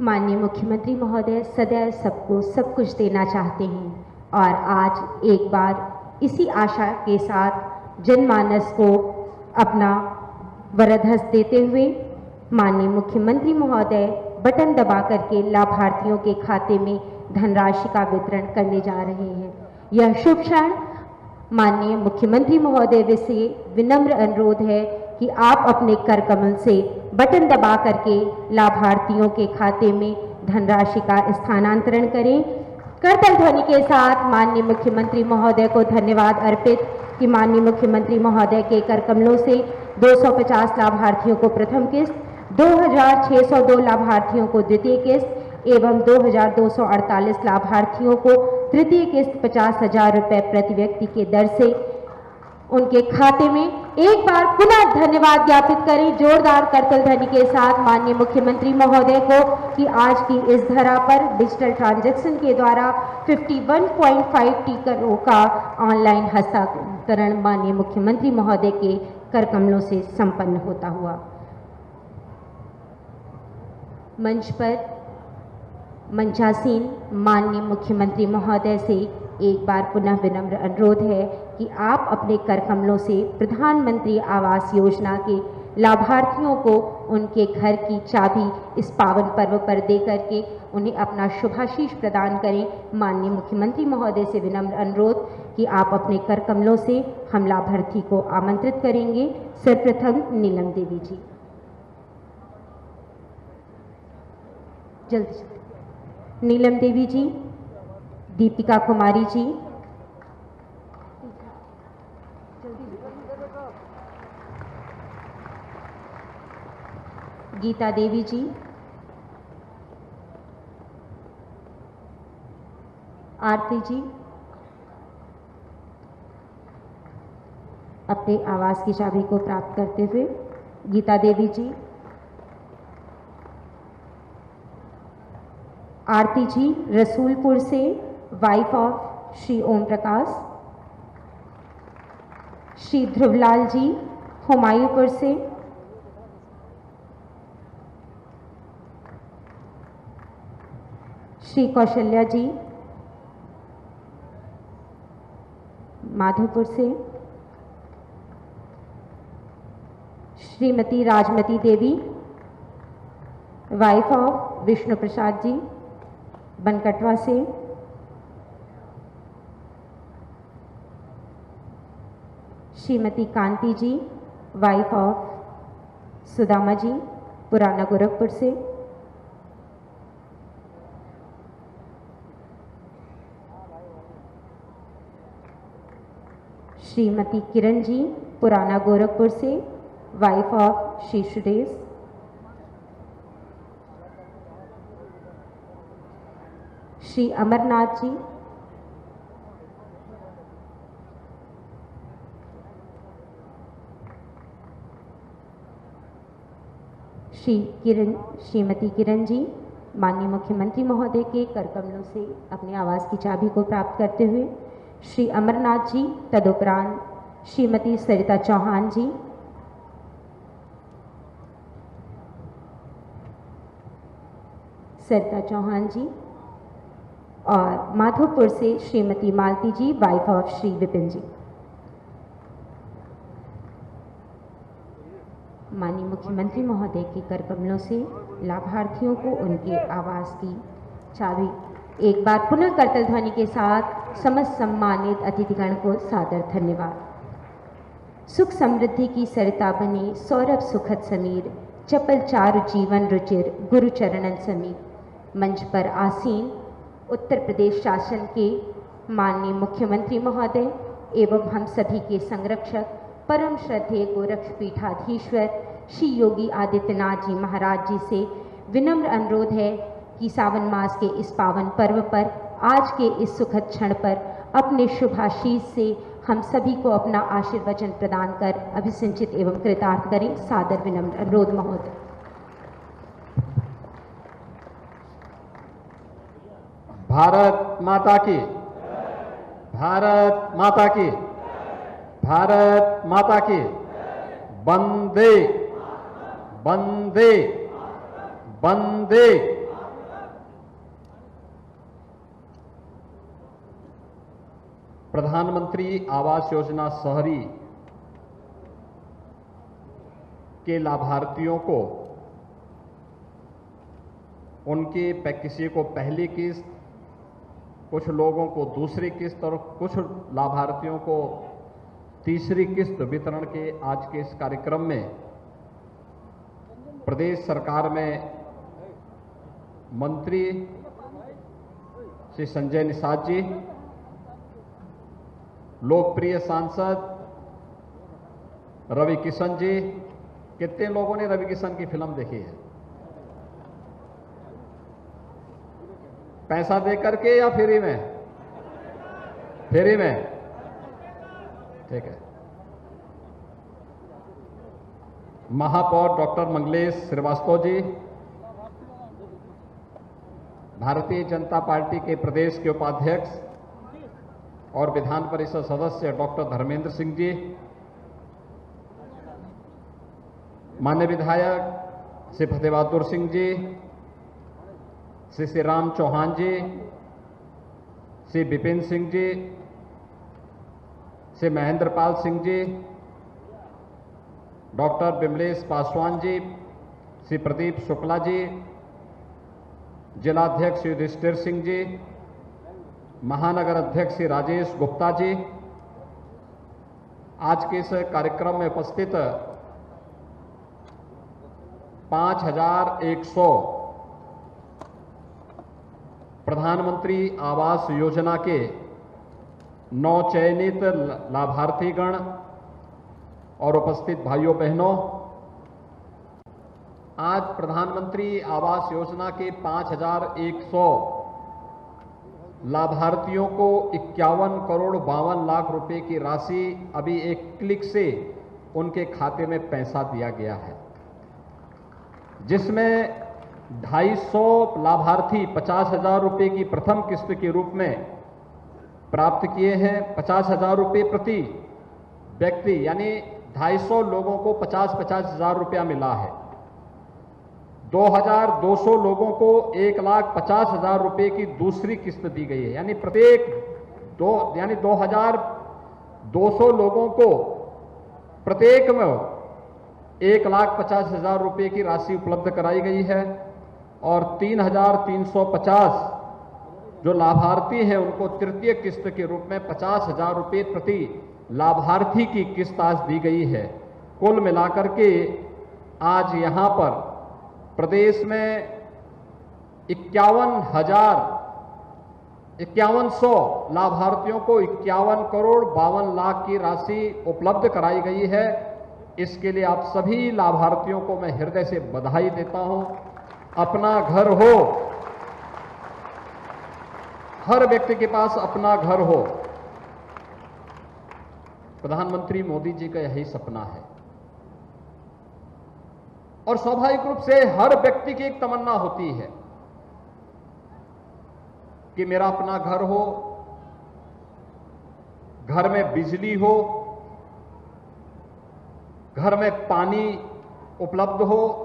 माननीय मुख्यमंत्री महोदय सदैव सबको सब कुछ देना चाहते हैं और आज एक बार इसी आशा के साथ जनमानस को अपना वरद हस्त देते हुए माननीय मुख्यमंत्री महोदय बटन दबा करके लाभार्थियों के खाते में धनराशि का वितरण करने जा रहे हैं। यह शुभ क्षण माननीय मुख्यमंत्री महोदय से विनम्र अनुरोध है कि आप अपने कर कमल से बटन दबा करके लाभार्थियों के खाते में धनराशि का स्थानांतरण करें। करतल ध्वनि के साथ माननीय मुख्यमंत्री महोदय को धन्यवाद अर्पित कि माननीय मुख्यमंत्री महोदय के कर कमलों से 250 लाभार्थियों को प्रथम किस्त, 2602 लाभार्थियों को द्वितीय किस्त एवं 2248 लाभार्थियों को तृतीय किस्त 50,000 रुपये प्रति व्यक्ति के दर से उनके खाते में एक बार पुनः धन्यवाद ज्ञापित करें जोरदार करतल ध्वनि के साथ माननीय मुख्यमंत्री महोदय को कि आज की इस धरा पर डिजिटल ट्रांजैक्शन के द्वारा 51.5 करोड़ का ऑनलाइन हस्तांतरण माननीय मुख्यमंत्री महोदय के कर कमलों से संपन्न होता हुआ। मंच पर मंचासीन माननीय मुख्यमंत्री महोदय से एक बार पुनः विनम्र अनुरोध है कि आप अपने कर कमलों से प्रधानमंत्री आवास योजना के लाभार्थियों को उनके घर की चाबी इस पावन पर्व पर दे करके उन्हें अपना शुभाशीष प्रदान करें। माननीय मुख्यमंत्री महोदय से विनम्र अनुरोध कि आप अपने कर कमलों से हम लाभार्थी को आमंत्रित करेंगे। सर्वप्रथम नीलम देवी जी, जल्दी नीलम देवी जी, दीपिका कुमारी जी, गीता देवी जी, आरती जी, अपने आवास की चाबी को प्राप्त करते हुए गीता देवी जी, आरती जी रसूलपुर से वाइफ ऑफ श्री ओम प्रकाश, श्री ध्रुवलाल जी हुमायूंपुर से, श्री कौशल्या जी, माधोपुर से श्रीमती राजमती देवी, वाइफ ऑफ विष्णु प्रसाद जी, बनकटवा से श्रीमती कांति जी, वाइफ ऑफ सुदामा जी, पुराना गोरखपुर से श्रीमती किरण जी, पुराना गोरखपुर से, वाइफ ऑफ श्री सुरेश, श्री अमरनाथ जी, श्रीमती किरण जी माननीय मुख्यमंत्री महोदय के करकमलों से अपने आवास की चाबी को प्राप्त करते हुए, श्री अमरनाथ जी, तदुपरांत श्रीमती सरिता चौहान जी, और माधोपुर से श्रीमती मालती जी, वाइफ ऑफ श्री विपिन जी। माननीय मुख्यमंत्री महोदय के करकमलों से लाभार्थियों को उनके आवास की चाबी एक बार पुनः करतल ध्वनि के साथ समस्त सम्मानित अतिथिगण को सादर धन्यवाद। सुख समृद्धि की सरिता बने सौरभ सुखद समीर, चपल चारु जीवन रुचिर गुरु चरणन समीर। मंच पर आसीन उत्तर प्रदेश शासन के माननीय मुख्यमंत्री महोदय एवं हम सभी के संरक्षक परम श्रद्धेय गोरक्षपीठाधीश्वर श्री योगी आदित्यनाथ जी महाराज जी से विनम्र अनुरोध है कि सावन मास के इस पावन पर्व पर आज के इस सुखद क्षण पर अपने शुभाशीष से हम सभी को अपना आशीर्वचन प्रदान कर अभिसिंचित एवं कृतार्थ करें। सादर विनम्र अनुरोध महोदय। भारत माता की, भारत माता की, भारत माता की। वंदे वंदे वंदे। प्रधानमंत्री आवास योजना शहरी के लाभार्थियों को उनके किसी को पहली किस्त, कुछ लोगों को दूसरी किस्त और कुछ लाभार्थियों को तीसरी किस्त वितरण के आज के इस कार्यक्रम में प्रदेश सरकार में मंत्री श्री संजय निषाद जी, लोकप्रिय सांसद रवि किशन जी। कितने लोगों ने रवि किशन की फिल्म देखी है? पैसा दे करके या फ्री में? फ्री में, ठीक है। महापौर डॉक्टर मंगलेश श्रीवास्तव जी, भारतीय जनता पार्टी के प्रदेश के उपाध्यक्ष और विधान परिषद सदस्य डॉक्टर धर्मेंद्र सिंह जी, माननीय विधायक श्री फतेह बहादुर सिंह जी, श्री राम चौहान जी, श्री विपिन सिंह जी, श्री महेंद्र पाल सिंह जी, डॉक्टर विमलेश पासवान जी, श्री प्रदीप शुक्ला जी, जिलाध्यक्ष श्री युधिष्ठिर सिंह जी, महानगर अध्यक्ष श्री राजेश गुप्ता जी। आज के इस कार्यक्रम में उपस्थित 5100 प्रधानमंत्री आवास योजना के 9 चयनित लाभार्थीगण और उपस्थित भाइयों बहनों, आज प्रधानमंत्री आवास योजना के 5100 लाभार्थियों को 51 करोड़ 52 लाख रुपए की राशि अभी एक क्लिक से उनके खाते में पैसा दिया गया है, जिसमें 250 लाभार्थी 50,000 रुपए की प्रथम किस्त के रूप में प्राप्त किए हैं। 50,000 रुपए प्रति व्यक्ति, यानी 250 लोगों को 50,000 रुपया मिला है। 2,200 लोगों को 1,50,000 रुपए की दूसरी किस्त दी गई है, यानी प्रत्येक 2,000 200 लोगों को प्रत्येक में 1,50,000 रुपये की राशि उपलब्ध कराई गई है और 3,350 जो लाभार्थी हैं उनको तृतीय किस्त के रूप में 50,000 रुपये प्रति लाभार्थी की किस्त आज दी गई है। कुल मिलाकर के आज यहां पर प्रदेश में 51,100 लाभार्थियों को 51 करोड़ 52 लाख की राशि उपलब्ध कराई गई है। इसके लिए आप सभी लाभार्थियों को मैं हृदय से बधाई देता हूं। अपना घर हो, हर व्यक्ति के पास अपना घर हो, प्रधानमंत्री मोदी जी का यही सपना है और स्वाभाविक रूप से हर व्यक्ति की एक तमन्ना होती है कि मेरा अपना घर हो, घर में बिजली हो, घर में पानी उपलब्ध हो,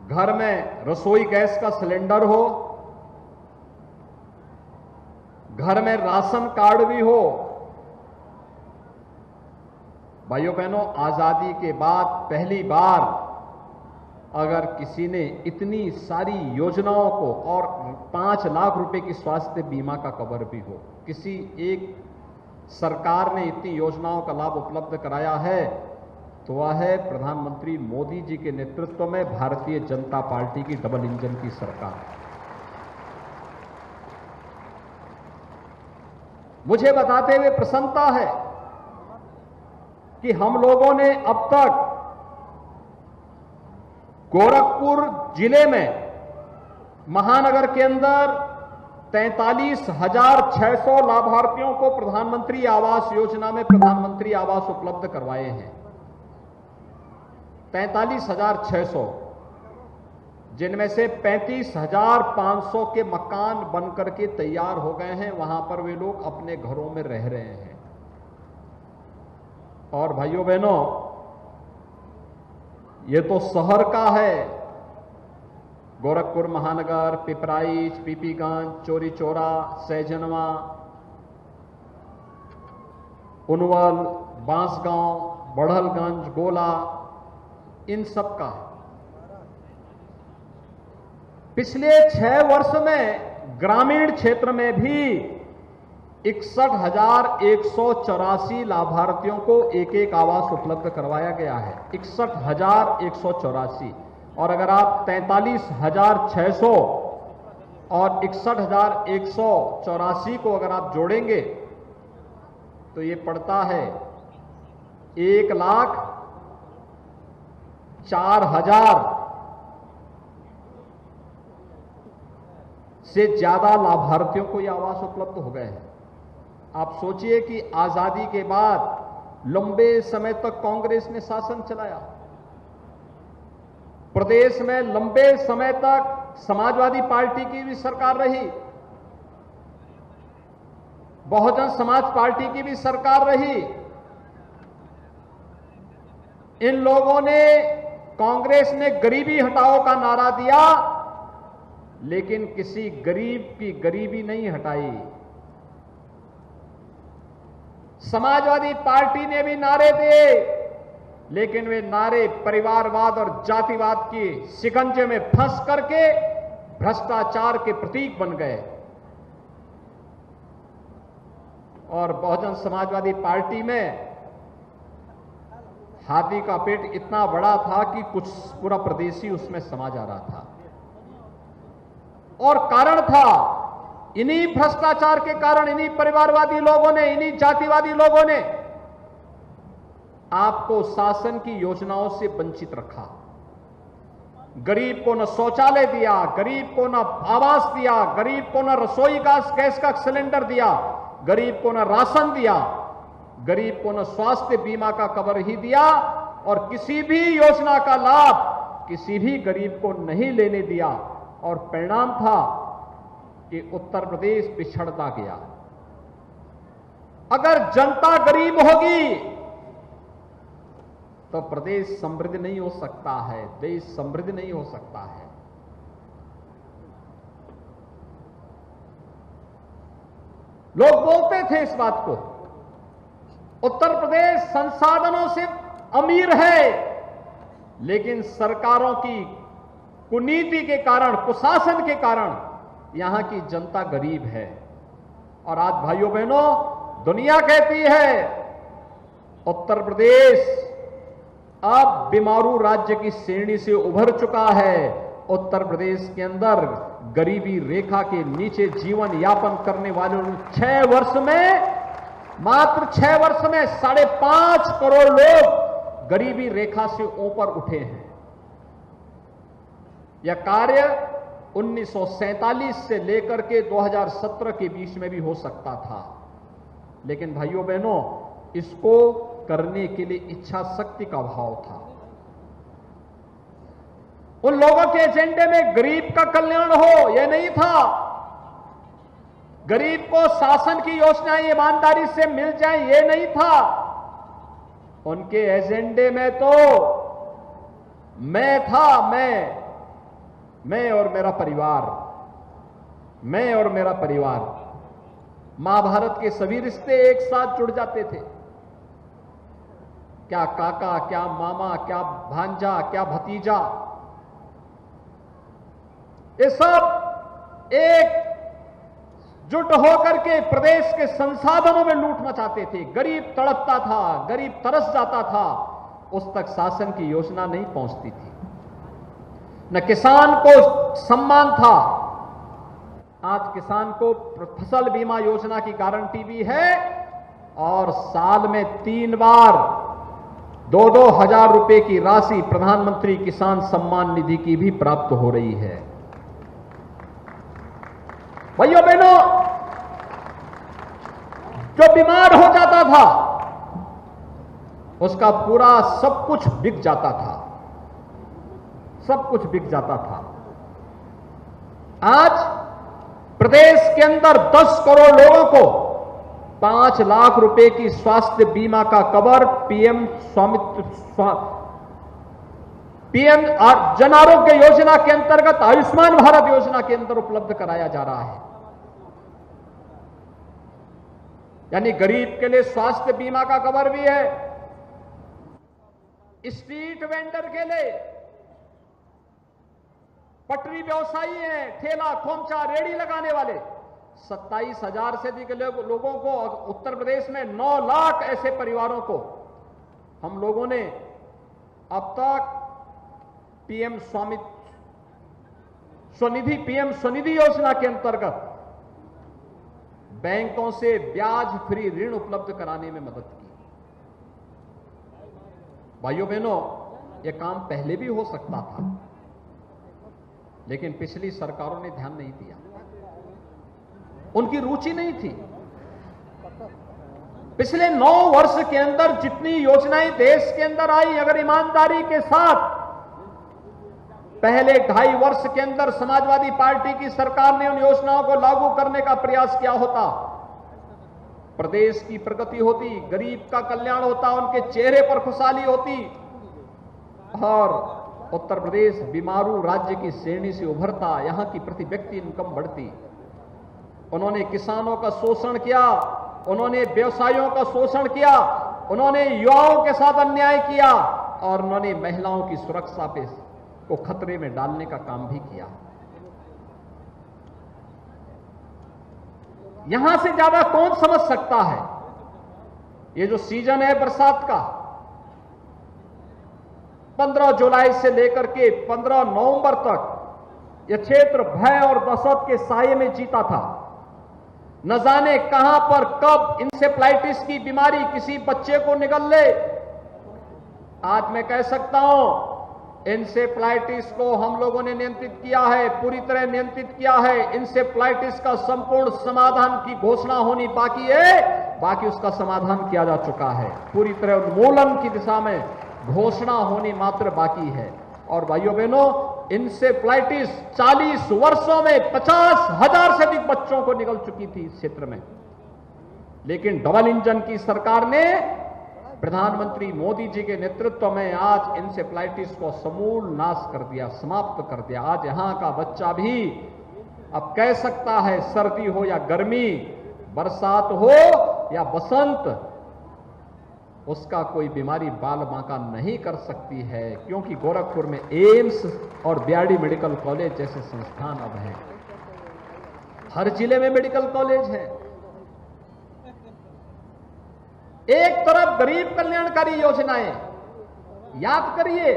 घर में रसोई गैस का सिलेंडर हो, घर में राशन कार्ड भी हो। भाइयों बहनों, आजादी के बाद पहली बार अगर किसी ने इतनी सारी योजनाओं को और 5 लाख रुपए की स्वास्थ्य बीमा का कवर भी हो, किसी एक सरकार ने इतनी योजनाओं का लाभ उपलब्ध कराया है तो वह है प्रधानमंत्री मोदी जी के नेतृत्व में भारतीय जनता पार्टी की डबल इंजन की सरकार। मुझे बताते हुए प्रसन्नता है कि हम लोगों ने अब तक गोरखपुर जिले में महानगर के अंदर 43,600 लाभार्थियों को प्रधानमंत्री आवास योजना में प्रधानमंत्री आवास उपलब्ध करवाए हैं। 43,600, जिनमें से 35,500 के मकान बनकर के तैयार हो गए हैं। वहां पर वे लोग अपने घरों में रह रहे हैं। और भाइयों बहनों, ये तो शहर का है। गोरखपुर महानगर, पिपराइच, पीपीगंज, चोरी चौरा, सैजनवा, उनवल, बांसगांव, बढ़लगंज, गोला, इन सब का है। पिछले 6 वर्ष में ग्रामीण क्षेत्र में भी 61,184 लाभार्थियों को एक आवास उपलब्ध करवाया गया है। 61,184। और अगर आप 43,600 और 61,184 को अगर आप जोड़ेंगे तो ये पड़ता है 1,04,000 से ज्यादा लाभार्थियों को ये आवास उपलब्ध हो गए हैं। आप सोचिए कि आजादी के बाद लंबे समय तक कांग्रेस ने शासन चलाया। प्रदेश में लंबे समय तक समाजवादी पार्टी की भी सरकार रही, बहुजन समाज पार्टी की भी सरकार रही। इन लोगों ने, कांग्रेस ने गरीबी हटाओ का नारा दिया, लेकिन किसी गरीब की गरीबी नहीं हटाई। समाजवादी पार्टी ने भी नारे दिए, लेकिन वे नारे परिवारवाद और जातिवाद की शिकंजे में फंस करके भ्रष्टाचार के प्रतीक बन गए। और बहुजन समाजवादी पार्टी में हाथी का पेट इतना बड़ा था कि कुछ पूरा प्रदेश ही उसमें समा जा रहा था। और कारण था, इन्हीं भ्रष्टाचार के कारण, इन्हीं परिवारवादी लोगों ने, इन्हीं जातिवादी लोगों ने आपको शासन की योजनाओं से वंचित रखा। गरीब को न शौचालय दिया, गरीब को न आवास दिया, गरीब को न रसोई गैस का सिलेंडर दिया, गरीब को न राशन दिया, गरीब को न स्वास्थ्य बीमा का कवर ही दिया, और किसी भी योजना का लाभ किसी भी गरीब को नहीं लेने दिया। और परिणाम था कि उत्तर प्रदेश पिछड़ता गया। अगर जनता गरीब होगी तो प्रदेश समृद्ध नहीं हो सकता है, देश समृद्ध नहीं हो सकता है। लोग बोलते थे इस बात को, उत्तर प्रदेश संसाधनों से अमीर है, लेकिन सरकारों की कुनीति के कारण, कुशासन के कारण यहां की जनता गरीब है। और आज भाइयों बहनों, दुनिया कहती है उत्तर प्रदेश अब बीमारू राज्य की श्रेणी से उभर चुका है। उत्तर प्रदेश के अंदर गरीबी रेखा के नीचे जीवन यापन करने वालों ने 6 वर्ष में, मात्र 6 वर्ष में 5.5 करोड़ लोग गरीबी रेखा से ऊपर उठे हैं। यह कार्य 1947 से लेकर के 2017 के बीच में भी हो सकता था, लेकिन भाइयों बहनों, इसको करने के लिए इच्छा शक्ति का अभाव था। उन लोगों के एजेंडे में गरीब का कल्याण हो यह नहीं था, गरीब को शासन की योजनाएं ईमानदारी से मिल जाए यह नहीं था। उनके एजेंडे में तो मैं था, मैं और मेरा परिवार, मैं और मेरा परिवार। महाभारत के सभी रिश्ते एक साथ जुड़ जाते थे। क्या काका, क्या मामा, क्या भांजा, क्या भतीजा, ये सब एक जुट होकर के प्रदेश के संसाधनों में लूट मचाते थे। गरीब तड़पता था, गरीब तरस जाता था, उस तक शासन की योजना नहीं पहुंचती थी। न किसान को सम्मान था। आज किसान को फसल बीमा योजना की गारंटी भी है और साल में 3 बार 2-2 हजार रुपए की राशि प्रधानमंत्री किसान सम्मान निधि की भी प्राप्त हो रही है। भाइयों बहनों, जो बीमार हो जाता था उसका पूरा सब कुछ बिक जाता था, सब कुछ बिक जाता था। आज प्रदेश के अंदर 10 करोड़ लोगों को 5 लाख रुपए की स्वास्थ्य बीमा का कवर पीएम जन आरोग्य योजना के अंतर्गत आयुष्मान भारत योजना के अंदर उपलब्ध कराया जा रहा है। यानी गरीब के लिए स्वास्थ्य बीमा का कवर भी है। स्ट्रीट वेंडर के लिए, पटरी व्यवसायी हैं, ठेला खोमचा रेड़ी लगाने वाले, 27,000 से अधिक लोगों को उत्तर प्रदेश में 9 लाख ऐसे परिवारों को हम लोगों ने अब तक पीएम स्वनिधि योजना के अंतर्गत बैंकों से ब्याज फ्री ऋण उपलब्ध कराने में मदद की। भाइयों बहनों, यह काम पहले भी हो सकता था, लेकिन पिछली सरकारों ने ध्यान नहीं दिया, उनकी रुचि नहीं थी। पिछले 9 वर्ष के अंदर जितनी योजनाएं देश के अंदर आई, अगर ईमानदारी के साथ पहले 2.5 वर्ष के अंदर समाजवादी पार्टी की सरकार ने उन योजनाओं को लागू करने का प्रयास किया होता, प्रदेश की प्रगति होती, गरीब का कल्याण होता, उनके चेहरे पर खुशहाली होती और उत्तर प्रदेश बीमारू राज्य की श्रेणी से उभरता, यहां की प्रति व्यक्ति इनकम बढ़ती। उन्होंने किसानों का शोषण किया, उन्होंने व्यवसायियों का शोषण किया, उन्होंने युवाओं के साथ अन्याय किया और उन्होंने महिलाओं की सुरक्षा को खतरे में डालने का काम भी किया। यहां से ज्यादा कौन समझ सकता है? ये जो सीजन है बरसात का, 15 जुलाई से लेकर के 15 नवंबर तक यह क्षेत्र भय और दहशत के साये में जीता था। न जाने कहां पर कब इंसेफ्लाइटिस की बीमारी किसी बच्चे को निगल ले। आज मैं कह सकता हूं, इंसेफ्लाइटिस को हम लोगों ने नियंत्रित किया है, पूरी तरह नियंत्रित किया है। इंसेफ्लाइटिस का संपूर्ण समाधान की घोषणा होनी बाकी है, बाकी उसका समाधान किया जा चुका है। पूरी तरह उन्मूलन की दिशा में घोषणा होनी मात्र बाकी है। और भाइयों बहनों, इंसेफ्लाइटिस 40 वर्षों में 50,000 से अधिक बच्चों को निकल चुकी थी इस क्षेत्र में, लेकिन डबल इंजन की सरकार ने प्रधानमंत्री मोदी जी के नेतृत्व में आज इंसेफ्लाइटिस को समूल नाश कर दिया, समाप्त कर दिया। आज यहां का बच्चा भी अब कह सकता है, सर्दी हो या गर्मी, बरसात हो या बसंत, उसका कोई बीमारी बाल बांका नहीं कर सकती है, क्योंकि गोरखपुर में एम्स और बीआरडी मेडिकल कॉलेज जैसे संस्थान अब हैं। हर जिले में मेडिकल कॉलेज है। एक तरफ गरीब कल्याणकारी योजनाएं, याद करिए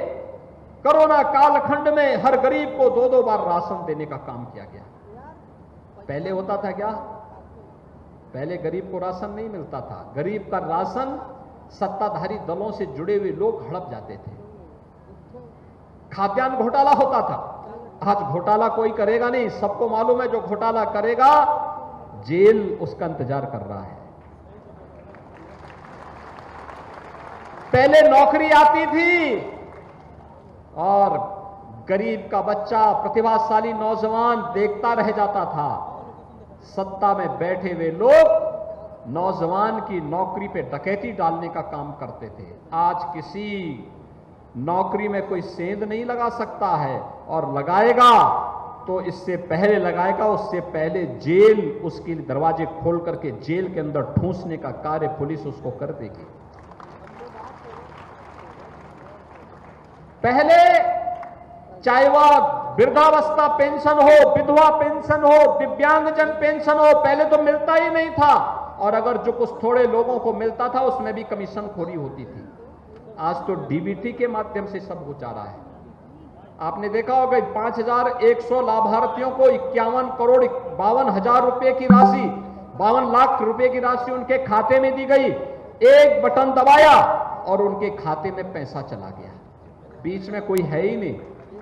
कोरोना कालखंड में हर गरीब को 2-2 बार राशन देने का काम किया गया। पहले होता था क्या? पहले गरीब को राशन नहीं मिलता था। गरीब का राशन सत्ताधारी दलों से जुड़े हुए लोग हड़प जाते थे। खाद्यान्न घोटाला होता था। आज घोटाला कोई करेगा नहीं, सबको मालूम है जो घोटाला करेगा जेल उसका इंतजार कर रहा है। पहले नौकरी आती थी और गरीब का बच्चा, प्रतिभाशाली नौजवान देखता रह जाता था। सत्ता में बैठे हुए लोग नौजवान की नौकरी पे डकैती डालने का काम करते थे। आज किसी नौकरी में कोई सेंध नहीं लगा सकता है, और लगाएगा तो इससे पहले लगाएगा, उससे पहले जेल, उसके दरवाजे खोल करके जेल के अंदर ठूंसने का कार्य पुलिस उसको कर देगी। पहले चाहे वह वृद्धावस्था पेंशन हो, विधवा पेंशन हो, दिव्यांगजन पेंशन हो, पहले तो मिलता ही नहीं था, और अगर जो कुछ थोड़े लोगों को मिलता था उसमें भी कमीशन खोरी होती थी। आज तो डीबीटी के माध्यम से सब हो जा रहा है। आपने देखा होगा 5100 लाभार्थियों को 51,52,00,000 रुपए की राशि, 52 लाख रुपए की राशि उनके खाते में दी गई। एक बटन दबाया और उनके खाते में पैसा चला गया। बीच में कोई है ही नहीं,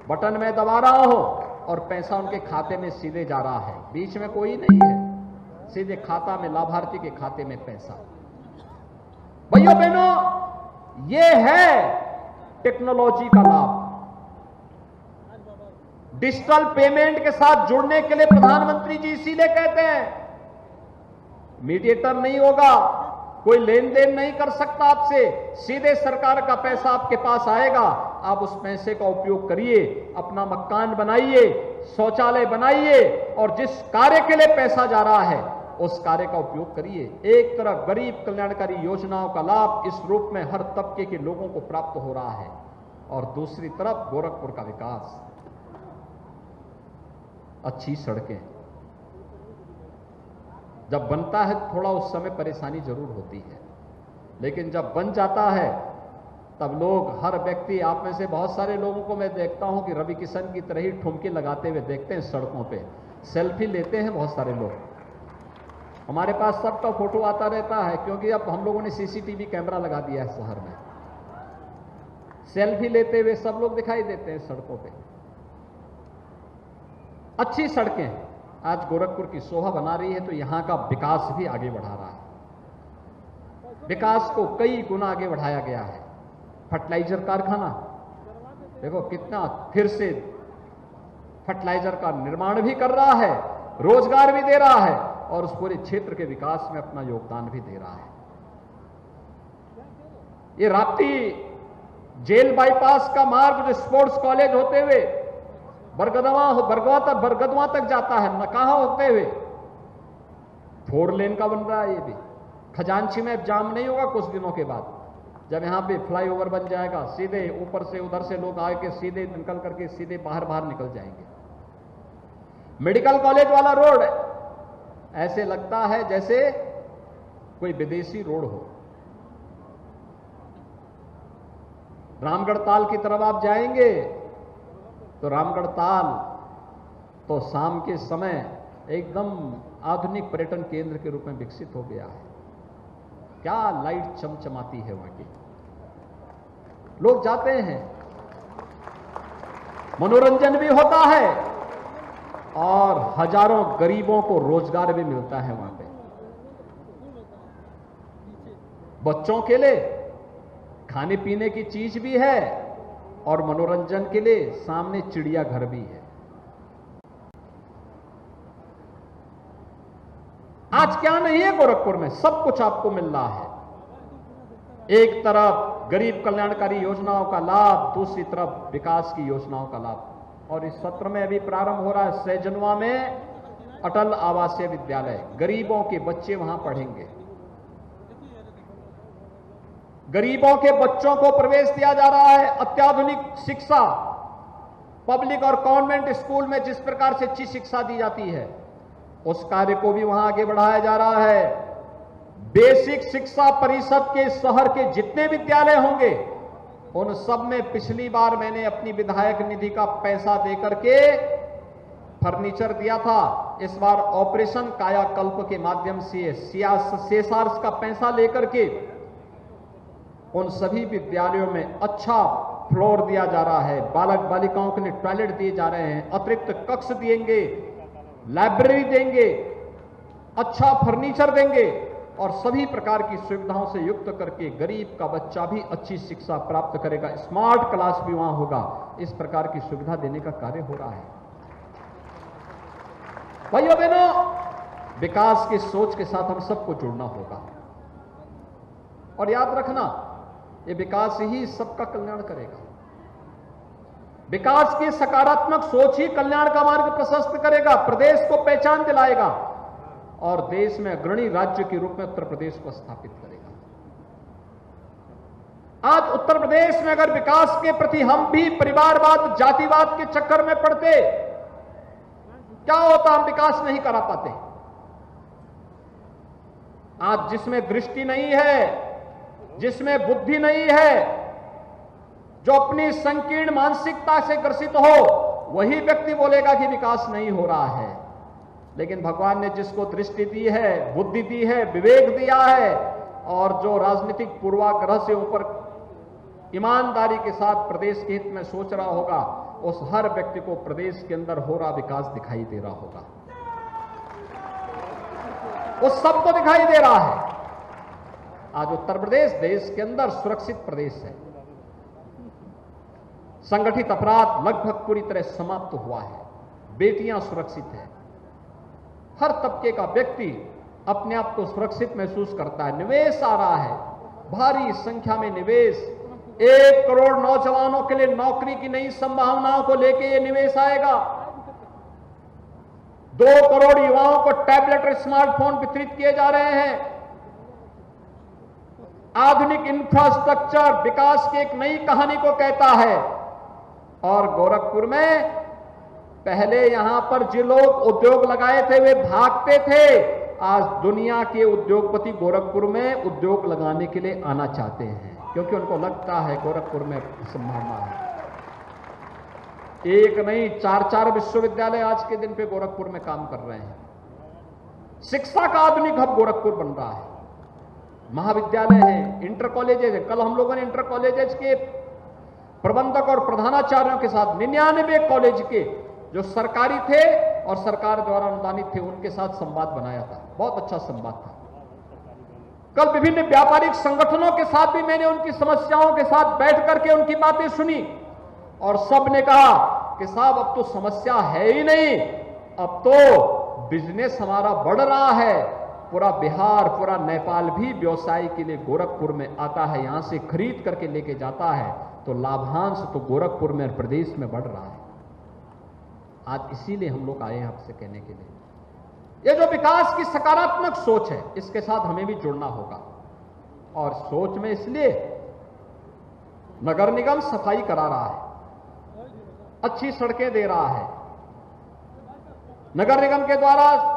बटन में दबा रहा हो और पैसा उनके खाते में सीधे जा रहा है। बीच में कोई नहीं है, सीधे खाता में, लाभार्थी के खाते में पैसा। भाइयों बहनों, यह है टेक्नोलॉजी का लाभ। डिजिटल पेमेंट के साथ जुड़ने के लिए प्रधानमंत्री जी इसीलिए कहते हैं मीडिएटर नहीं होगा, कोई लेन देन नहीं कर सकता आपसे, सीधे सरकार का पैसा आपके पास आएगा। आप उस पैसे का उपयोग करिए, अपना मकान बनाइए, शौचालय बनाइए, और जिस कार्य के लिए पैसा जा रहा है उस कार्य का उपयोग करिए। एक तरफ गरीब कल्याणकारी योजनाओं का लाभ इस रूप में हर तबके के लोगों को प्राप्त हो रहा है, और दूसरी तरफ गोरखपुर का विकास, अच्छी सड़कें। जब बनता है थोड़ा उस समय परेशानी जरूर होती है, लेकिन जब बन जाता है तब लोग, हर व्यक्ति, आप में से बहुत सारे लोगों को मैं देखता हूं कि रवि किशन की तरह ही ठुमके लगाते हुए देखते हैं सड़कों पे, सेल्फी लेते हैं बहुत सारे लोग। हमारे पास सबका फोटो आता रहता है, क्योंकि अब हम लोगों ने सीसीटीवी कैमरा लगा दिया है शहर में। सेल्फी लेते हुए सब लोग दिखाई देते हैं सड़कों पे। अच्छी सड़कें आज गोरखपुर की शोभा बना रही है, तो यहां का विकास भी आगे बढ़ा रहा है। विकास को कई गुना आगे बढ़ाया गया है। फर्टिलाइजर कारखाना देखो कितना, फिर से फर्टिलाइजर का निर्माण भी कर रहा है, रोजगार भी दे रहा है, और उस पूरे क्षेत्र के विकास में अपना योगदान भी दे रहा है। ये राप्ती जेल बाईपास का मार्ग जो स्पोर्ट्स कॉलेज होते हुए बरगदवा तक जाता है, नकाहा होते हुए 4 लेन का बन रहा है। ये भी खजांची में जाम नहीं होगा कुछ दिनों के बाद, जब यहां पे फ्लाईओवर बन जाएगा, सीधे ऊपर से उधर से लोग आके सीधे निकल करके सीधे बाहर निकल जाएंगे। मेडिकल कॉलेज वाला रोड ऐसे लगता है जैसे कोई विदेशी रोड हो। रामगढ़ ताल की तरफ आप जाएंगे तो रामगढ़ ताल तो शाम के समय एकदम आधुनिक पर्यटन केंद्र के रूप में विकसित हो गया है। क्या लाइट चमचमाती है वहां की, लोग जाते हैं, मनोरंजन भी होता है और हजारों गरीबों को रोजगार भी मिलता है वहां पे। बच्चों के लिए खाने पीने की चीज भी है और मनोरंजन के लिए सामने चिड़ियाघर भी है। आज क्या नहीं है गोरखपुर में, सब कुछ आपको मिल रहा है। एक तरफ गरीब कल्याणकारी योजनाओं का लाभ, दूसरी तरफ विकास की योजनाओं का लाभ। और इस सत्र में अभी प्रारंभ हो रहा है सैजनवा में अटल आवासीय विद्यालय, गरीबों के बच्चे वहां पढ़ेंगे। गरीबों के बच्चों को प्रवेश दिया जा रहा है। अत्याधुनिक शिक्षा, पब्लिक और कॉन्वेंट स्कूल में जिस प्रकार से अच्छी शिक्षा दी जाती है, उस कार्य को भी वहां आगे बढ़ाया जा रहा है। बेसिक शिक्षा परिषद के शहर के जितने विद्यालय होंगे, उन सब में पिछली बार मैंने अपनी विधायक निधि का पैसा देकर के फर्नीचर दिया था। इस बार ऑपरेशन कायाकल्प के माध्यम से सीएसआर का पैसा लेकर के उन सभी विद्यालयों में अच्छा फ्लोर दिया जा रहा है। बालक बालिकाओं के लिए टॉयलेट दिए जा रहे हैं, अतिरिक्त कक्ष देंगे, लाइब्रेरी देंगे, अच्छा फर्नीचर देंगे और सभी प्रकार की सुविधाओं से युक्त करके गरीब का बच्चा भी अच्छी शिक्षा प्राप्त करेगा। स्मार्ट क्लास भी वहां होगा। इस प्रकार की सुविधा देने का कार्य हो रहा है। भाइयों बहनों, विकास की सोच के साथ हम सबको जुड़ना होगा और याद रखना, ये विकास ही सबका कल्याण करेगा। विकास की सकारात्मक सोच ही कल्याण का मार्ग प्रशस्त करेगा, प्रदेश को पहचान दिलाएगा और देश में अग्रणी राज्य के रूप में उत्तर प्रदेश को स्थापित करेगा। आज उत्तर प्रदेश में अगर विकास के प्रति हम भी परिवारवाद, जातिवाद के चक्कर में पड़ते, क्या होता? हम विकास नहीं करा पाते। आज जिसमें दृष्टि नहीं है, जिसमें बुद्धि नहीं है, जो अपनी संकीर्ण मानसिकता से ग्रसित हो, वही व्यक्ति बोलेगा कि विकास नहीं हो रहा है। लेकिन भगवान ने जिसको दृष्टि दी है, बुद्धि दी है, विवेक दिया है और जो राजनीतिक पूर्वाग्रह से ऊपर ईमानदारी के साथ प्रदेश के हित में सोच रहा होगा, उस हर व्यक्ति को प्रदेश के अंदर हो रहा विकास दिखाई दे रहा होगा। उस सबको दिखाई दे रहा है। आज उत्तर प्रदेश देश के अंदर सुरक्षित प्रदेश है। संगठित अपराध लगभग पूरी तरह समाप्त हुआ है। बेटियां सुरक्षित हैं। हर तबके का व्यक्ति अपने आप को सुरक्षित महसूस करता है। निवेश आ रहा है, भारी संख्या में निवेश। 1 करोड़ नौजवानों के लिए नौकरी की नई संभावनाओं को लेकर यह निवेश आएगा। 2 करोड़ युवाओं को टैबलेट और स्मार्टफोन वितरित किए जा रहे हैं। आधुनिक इंफ्रास्ट्रक्चर विकास की एक नई कहानी को कहता है। और गोरखपुर में पहले यहां पर जो लोग उद्योग लगाए थे वे भागते थे, आज दुनिया के उद्योगपति गोरखपुर में उद्योग लगाने के लिए आना चाहते हैं, क्योंकि उनको लगता है गोरखपुर में संभावना है। एक नहीं 4-4 विश्वविद्यालय आज के दिन पे गोरखपुर में काम कर रहे हैं। शिक्षा का आधुनिक हब गोरखपुर बन रहा है। महाविद्यालय है, इंटर कॉलेजेज है। कल हम लोगों ने इंटर कॉलेजेज के प्रबंधक और प्रधानाचार्यों के साथ 99 कॉलेज के जो सरकारी थे और सरकार द्वारा अनुदानित थे, उनके साथ संवाद बनाया था। बहुत अच्छा संवाद था। कल विभिन्न व्यापारिक संगठनों के साथ भी मैंने उनकी समस्याओं के साथ बैठ करके उनकी बातें सुनी और सब ने कहा कि साहब अब तो समस्या है ही नहीं, अब तो बिजनेस हमारा बढ़ रहा है। पूरा बिहार, पूरा नेपाल भी व्यवसाय के लिए गोरखपुर में आता है, यहां से खरीद करके लेके जाता है। तो लाभांश तो गोरखपुर में प्रदेश में बढ़ रहा है। आज इसीलिए हम लोग आए हैं आपसे कहने के लिए, ये जो विकास की सकारात्मक सोच है, इसके साथ हमें भी जुड़ना होगा। और सोच में इसलिए नगर निगम सफाई करा रहा है, अच्छी सड़कें दे रहा है, नगर निगम के द्वारा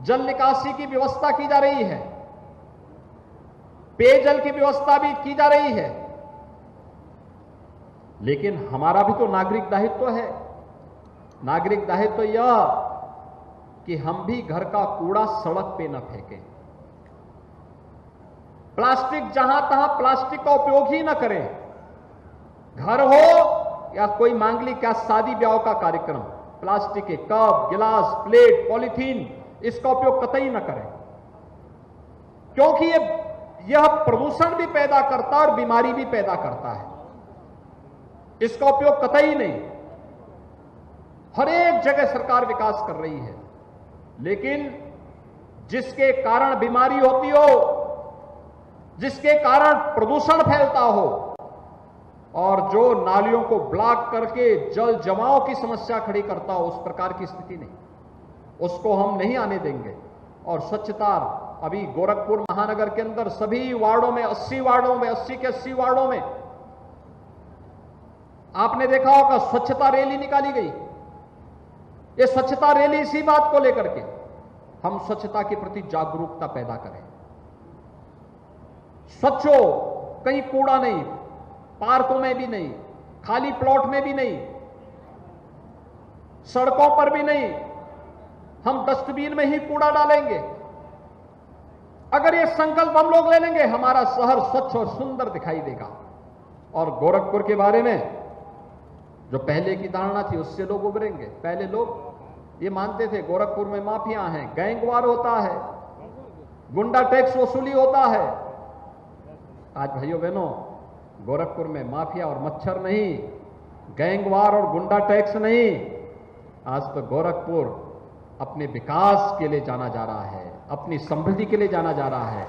जल निकासी की व्यवस्था की जा रही है, पेयजल की व्यवस्था भी की जा रही है। लेकिन हमारा भी तो नागरिक दायित्व है। नागरिक दायित्व यह कि हम भी घर का कूड़ा सड़क पे न फेंकें, प्लास्टिक जहां तहां प्लास्टिक का उपयोग ही न करें। घर हो या कोई मांगलिक या शादी ब्याह का कार्यक्रम, प्लास्टिक के कप, गिलास, प्लेट, पॉलीथीन, इसका उपयोग कतई न करें, क्योंकि यह प्रदूषण भी पैदा करता है और बीमारी भी पैदा करता है। इसका उपयोग कतई नहीं। हर एक जगह सरकार विकास कर रही है, लेकिन जिसके कारण बीमारी होती हो, जिसके कारण प्रदूषण फैलता हो और जो नालियों को ब्लॉक करके जल जमाव की समस्या खड़ी करता हो, उस प्रकार की स्थिति नहीं। उसको हम नहीं आने देंगे। और स्वच्छता, अभी गोरखपुर महानगर के अंदर सभी वार्डों में 80 वार्डों में 80 के 80 वार्डों में आपने देखा होगा स्वच्छता रैली निकाली गई। ये स्वच्छता रैली इसी बात को लेकर के हम स्वच्छता के प्रति जागरूकता पैदा करें। स्वच्छ हो, कहीं कूड़ा नहीं, पार्कों में भी नहीं, खाली प्लॉट में भी नहीं, सड़कों पर भी नहीं, हम डस्टबिन में ही कूड़ा डालेंगे। अगर ये संकल्प हम लोग ले लेंगे, हमारा शहर स्वच्छ और सुंदर दिखाई देगा। और गोरखपुर के बारे में जो पहले की धारणा थी उससे लोग उभरेंगे। पहले लोग ये मानते थे गोरखपुर में माफिया हैं, गैंगवार होता है, गुंडा टैक्स वसूली होता है। आज भाइयों बहनों, गोरखपुर में माफिया और मच्छर नहीं, गैंगवार और गुंडा टैक्स नहीं, आज तो गोरखपुर अपने विकास के लिए जाना जा रहा है, अपनी समृद्धि के लिए जाना जा रहा है।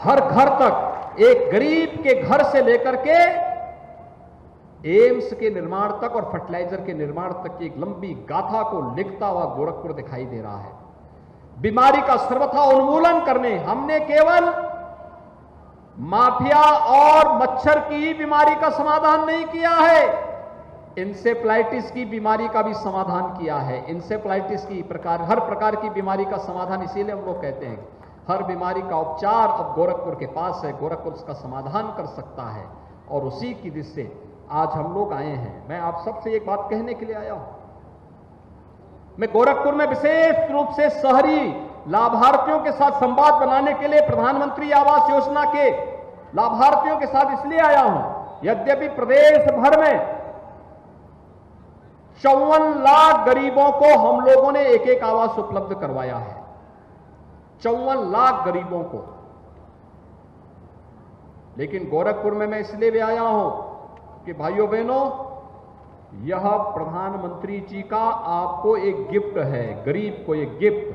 हर घर तक, एक गरीब के घर से लेकर के एम्स के निर्माण तक और फर्टिलाइजर के निर्माण तक की एक लंबी गाथा को लिखता हुआ गोरखपुर दिखाई दे रहा है। बीमारी का सर्वथा उन्मूलन करने हमने केवल माफिया और मच्छर की बीमारी का समाधान नहीं किया है, इंसेफ्लाइटिस की बीमारी का भी समाधान किया है। इंसेफ्लाइटिस की हर प्रकार की बीमारी का समाधान, इसीलिए हम लोग कहते हैं हर बीमारी का उपचार अब गोरखपुर के पास है, गोरखपुर उसका समाधान कर सकता है। और उसी की दिशा से आज हम लोग आए हैं। मैं आप सबसे एक बात कहने के लिए आया हूं। मैं गोरखपुर में विशेष रूप से शहरी लाभार्थियों के साथ संवाद बनाने के लिए प्रधानमंत्री आवास योजना के लाभार्थियों के साथ इसलिए आया हूं। यद्यपि प्रदेश भर में 54 लाख गरीबों को हम लोगों ने एक एक आवास उपलब्ध करवाया है, 54 लाख गरीबों को। लेकिन गोरखपुर में मैं इसलिए भी आया हूं कि भाइयों बहनों, यह प्रधानमंत्री जी का आपको एक गिफ्ट है, गरीब को एक गिफ्ट,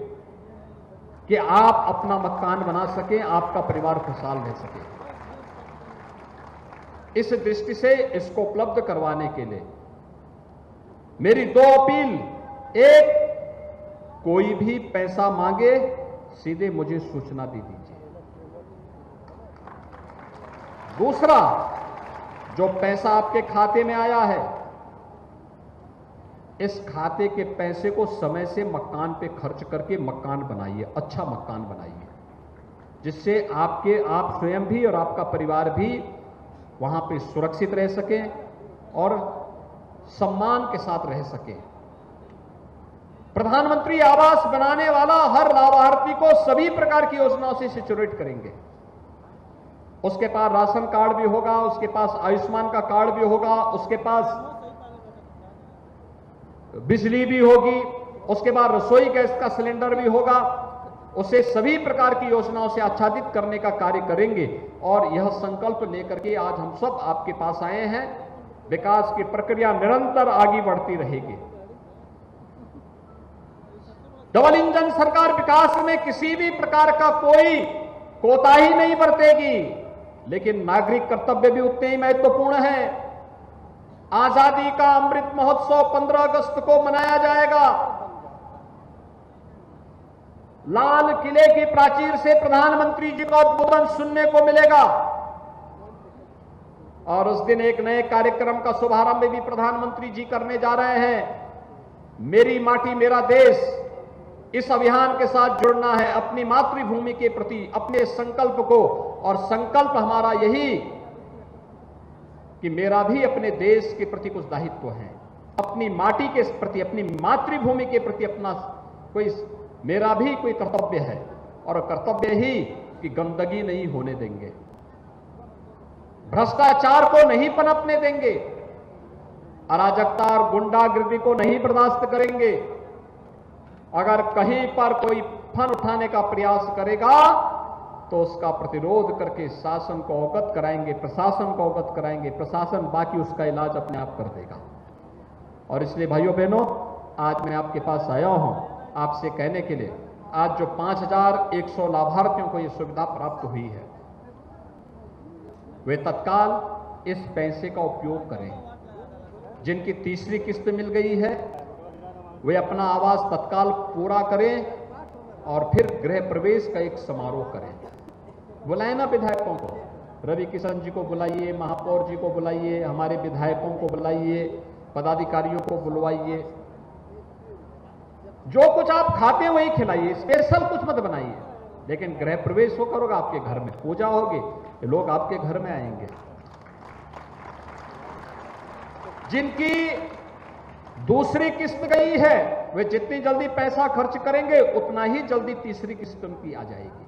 कि आप अपना मकान बना सकें, आपका परिवार खुशहाल रह सके। इस दृष्टि से इसको उपलब्ध करवाने के लिए मेरी 2 अपील। एक, कोई भी पैसा मांगे सीधे मुझे सूचना दे दीजिए। दूसरा, जो पैसा आपके खाते में आया है, इस खाते के पैसे को समय से मकान पे खर्च करके मकान बनाइए, अच्छा मकान बनाइए, जिससे आप स्वयं भी और आपका परिवार भी वहां पे सुरक्षित रह सकें और सम्मान के साथ रह सकें। प्रधानमंत्री आवास बनाने वाला हर लाभार्थी को सभी प्रकार की योजनाओं से सिचुएट करेंगे। उसके पास राशन कार्ड भी होगा, उसके पास आयुष्मान का कार्ड भी होगा, उसके पास बिजली भी होगी, उसके बाद रसोई गैस का सिलेंडर भी होगा। उसे सभी प्रकार की योजनाओं से आच्छादित करने का कार्य करेंगे। और यह संकल्प लेकर के आज हम सब आपके पास आए हैं। विकास की प्रक्रिया निरंतर आगे बढ़ती रहेगी। डबल इंजन सरकार विकास में किसी भी प्रकार का कोई कोताही नहीं बरतेगी, लेकिन नागरिक कर्तव्य भी उतने ही महत्वपूर्ण है। आजादी का अमृत महोत्सव 15 अगस्त को मनाया जाएगा। लाल किले की प्राचीर से प्रधानमंत्री जी का उद्बोधन सुनने को मिलेगा और उस दिन एक नए कार्यक्रम का शुभारंभ भी प्रधानमंत्री जी करने जा रहे हैं। मेरी माटी मेरा देश, इस अभियान के साथ जुड़ना है, अपनी मातृभूमि के प्रति अपने संकल्प को। और संकल्प हमारा यही कि मेरा भी अपने देश के प्रति कुछ दायित्व है, अपनी माटी के प्रति, अपनी मातृभूमि के प्रति अपना मेरा भी कोई कर्तव्य है। और कर्तव्य ही कि गंदगी नहीं होने देंगे, भ्रष्टाचार को नहीं पनपने देंगे, अराजकता और गुंडागिर्दी को नहीं बर्दाश्त करेंगे। अगर कहीं पर कोई फन उठाने का प्रयास करेगा तो उसका प्रतिरोध करके शासन को अवगत कराएंगे, प्रशासन को अवगत कराएंगे। प्रशासन बाकी उसका इलाज अपने आप कर देगा। और इसलिए भाइयों बहनों, आज मैं आपके पास आया हूं आपसे कहने के लिए, आज जो 5100 लाभार्थियों को यह सुविधा प्राप्त हुई है, वे तत्काल इस पैसे का उपयोग करें। जिनकी तीसरी किस्त मिल गई है वे अपना आवास तत्काल पूरा करें और फिर गृह प्रवेश का एक समारोह करें। बुलाए ना विधायकों को, रवि किशन जी को बुलाइए, महापौर जी को बुलाइए, हमारे विधायकों को बुलाइए, पदाधिकारियों को बुलवाइए। जो कुछ आप खाते हैं वही खिलाइए, स्पेशल कुछ मत बनाइए, लेकिन गृह प्रवेश होकर होगा, आपके घर में पूजा होगी, लोग आपके घर में आएंगे। जिनकी दूसरी किस्त गई है वे जितनी जल्दी पैसा खर्च करेंगे उतना ही जल्दी तीसरी किस्त उनकी आ जाएगी,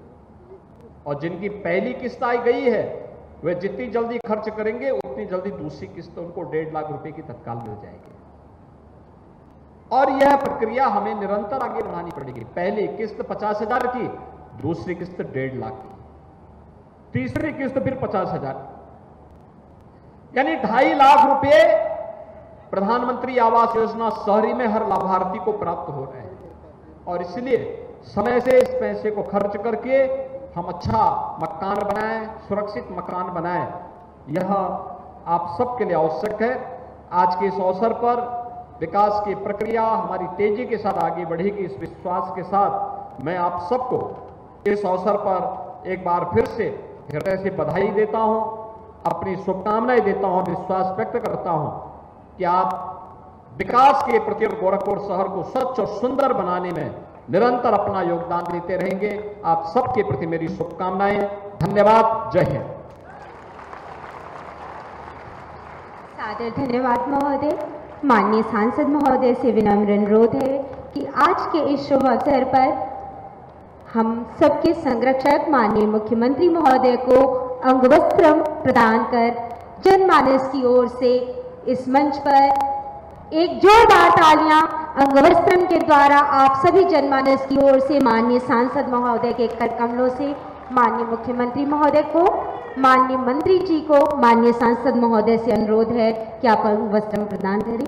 और जिनकी पहली किस्त आई गई है वे जितनी जल्दी खर्च करेंगे उतनी जल्दी दूसरी किस्त उनको 1.5 लाख रुपए की तत्काल मिल जाएगी। और यह प्रक्रिया हमें निरंतर आगे बढ़ानी पड़ेगी। पहली किस्त 50,000 की, दूसरी किस्त 1.5 लाख की, तीसरी किस्त फिर 50,000, यानी 2.5 लाख रुपए प्रधानमंत्री आवास योजना शहरी में हर लाभार्थी को प्राप्त हो रहे हैं। और इसलिए समय से इस पैसे को खर्च करके हम अच्छा मकान बनाएं, सुरक्षित मकान बनाएं, यह आप सबके लिए आवश्यक है। आज के इस अवसर पर विकास की प्रक्रिया हमारी तेजी के साथ आगे बढ़ेगी, इस विश्वास के साथ मैं आप सबको इस अवसर पर एक बार फिर से हृदय से बधाई देता हूं, अपनी शुभकामनाएं देता हूं, विश्वास व्यक्त करता हूं कि आप विकास के प्रति गोरखपुर शहर को स्वच्छ और सुंदर बनाने में निरंतर अपना योगदान देते रहेंगे। आप सबके प्रति मेरी शुभकामनाएं। धन्यवाद। जय हिंद। सादर धन्यवाद महोदय। माननीय सांसद महोदय से विनम्र अनुरोध है कि आज के इस शुभ अवसर पर हम सबके संरक्षक माननीय मुख्यमंत्री महोदय को अंगवस्त्र प्रदान कर जनमानस की ओर से इस मंच पर एक जोरदार तालियां अंगवस्त्रम के द्वारा आप सभी जनमानस की ओर से माननीय सांसद महोदय के कर कमलों से माननीय मुख्यमंत्री महोदय को, माननीय मंत्री जी को, माननीय सांसद महोदय से अनुरोध है कि आप अंगवस्त्रम प्रदान करें।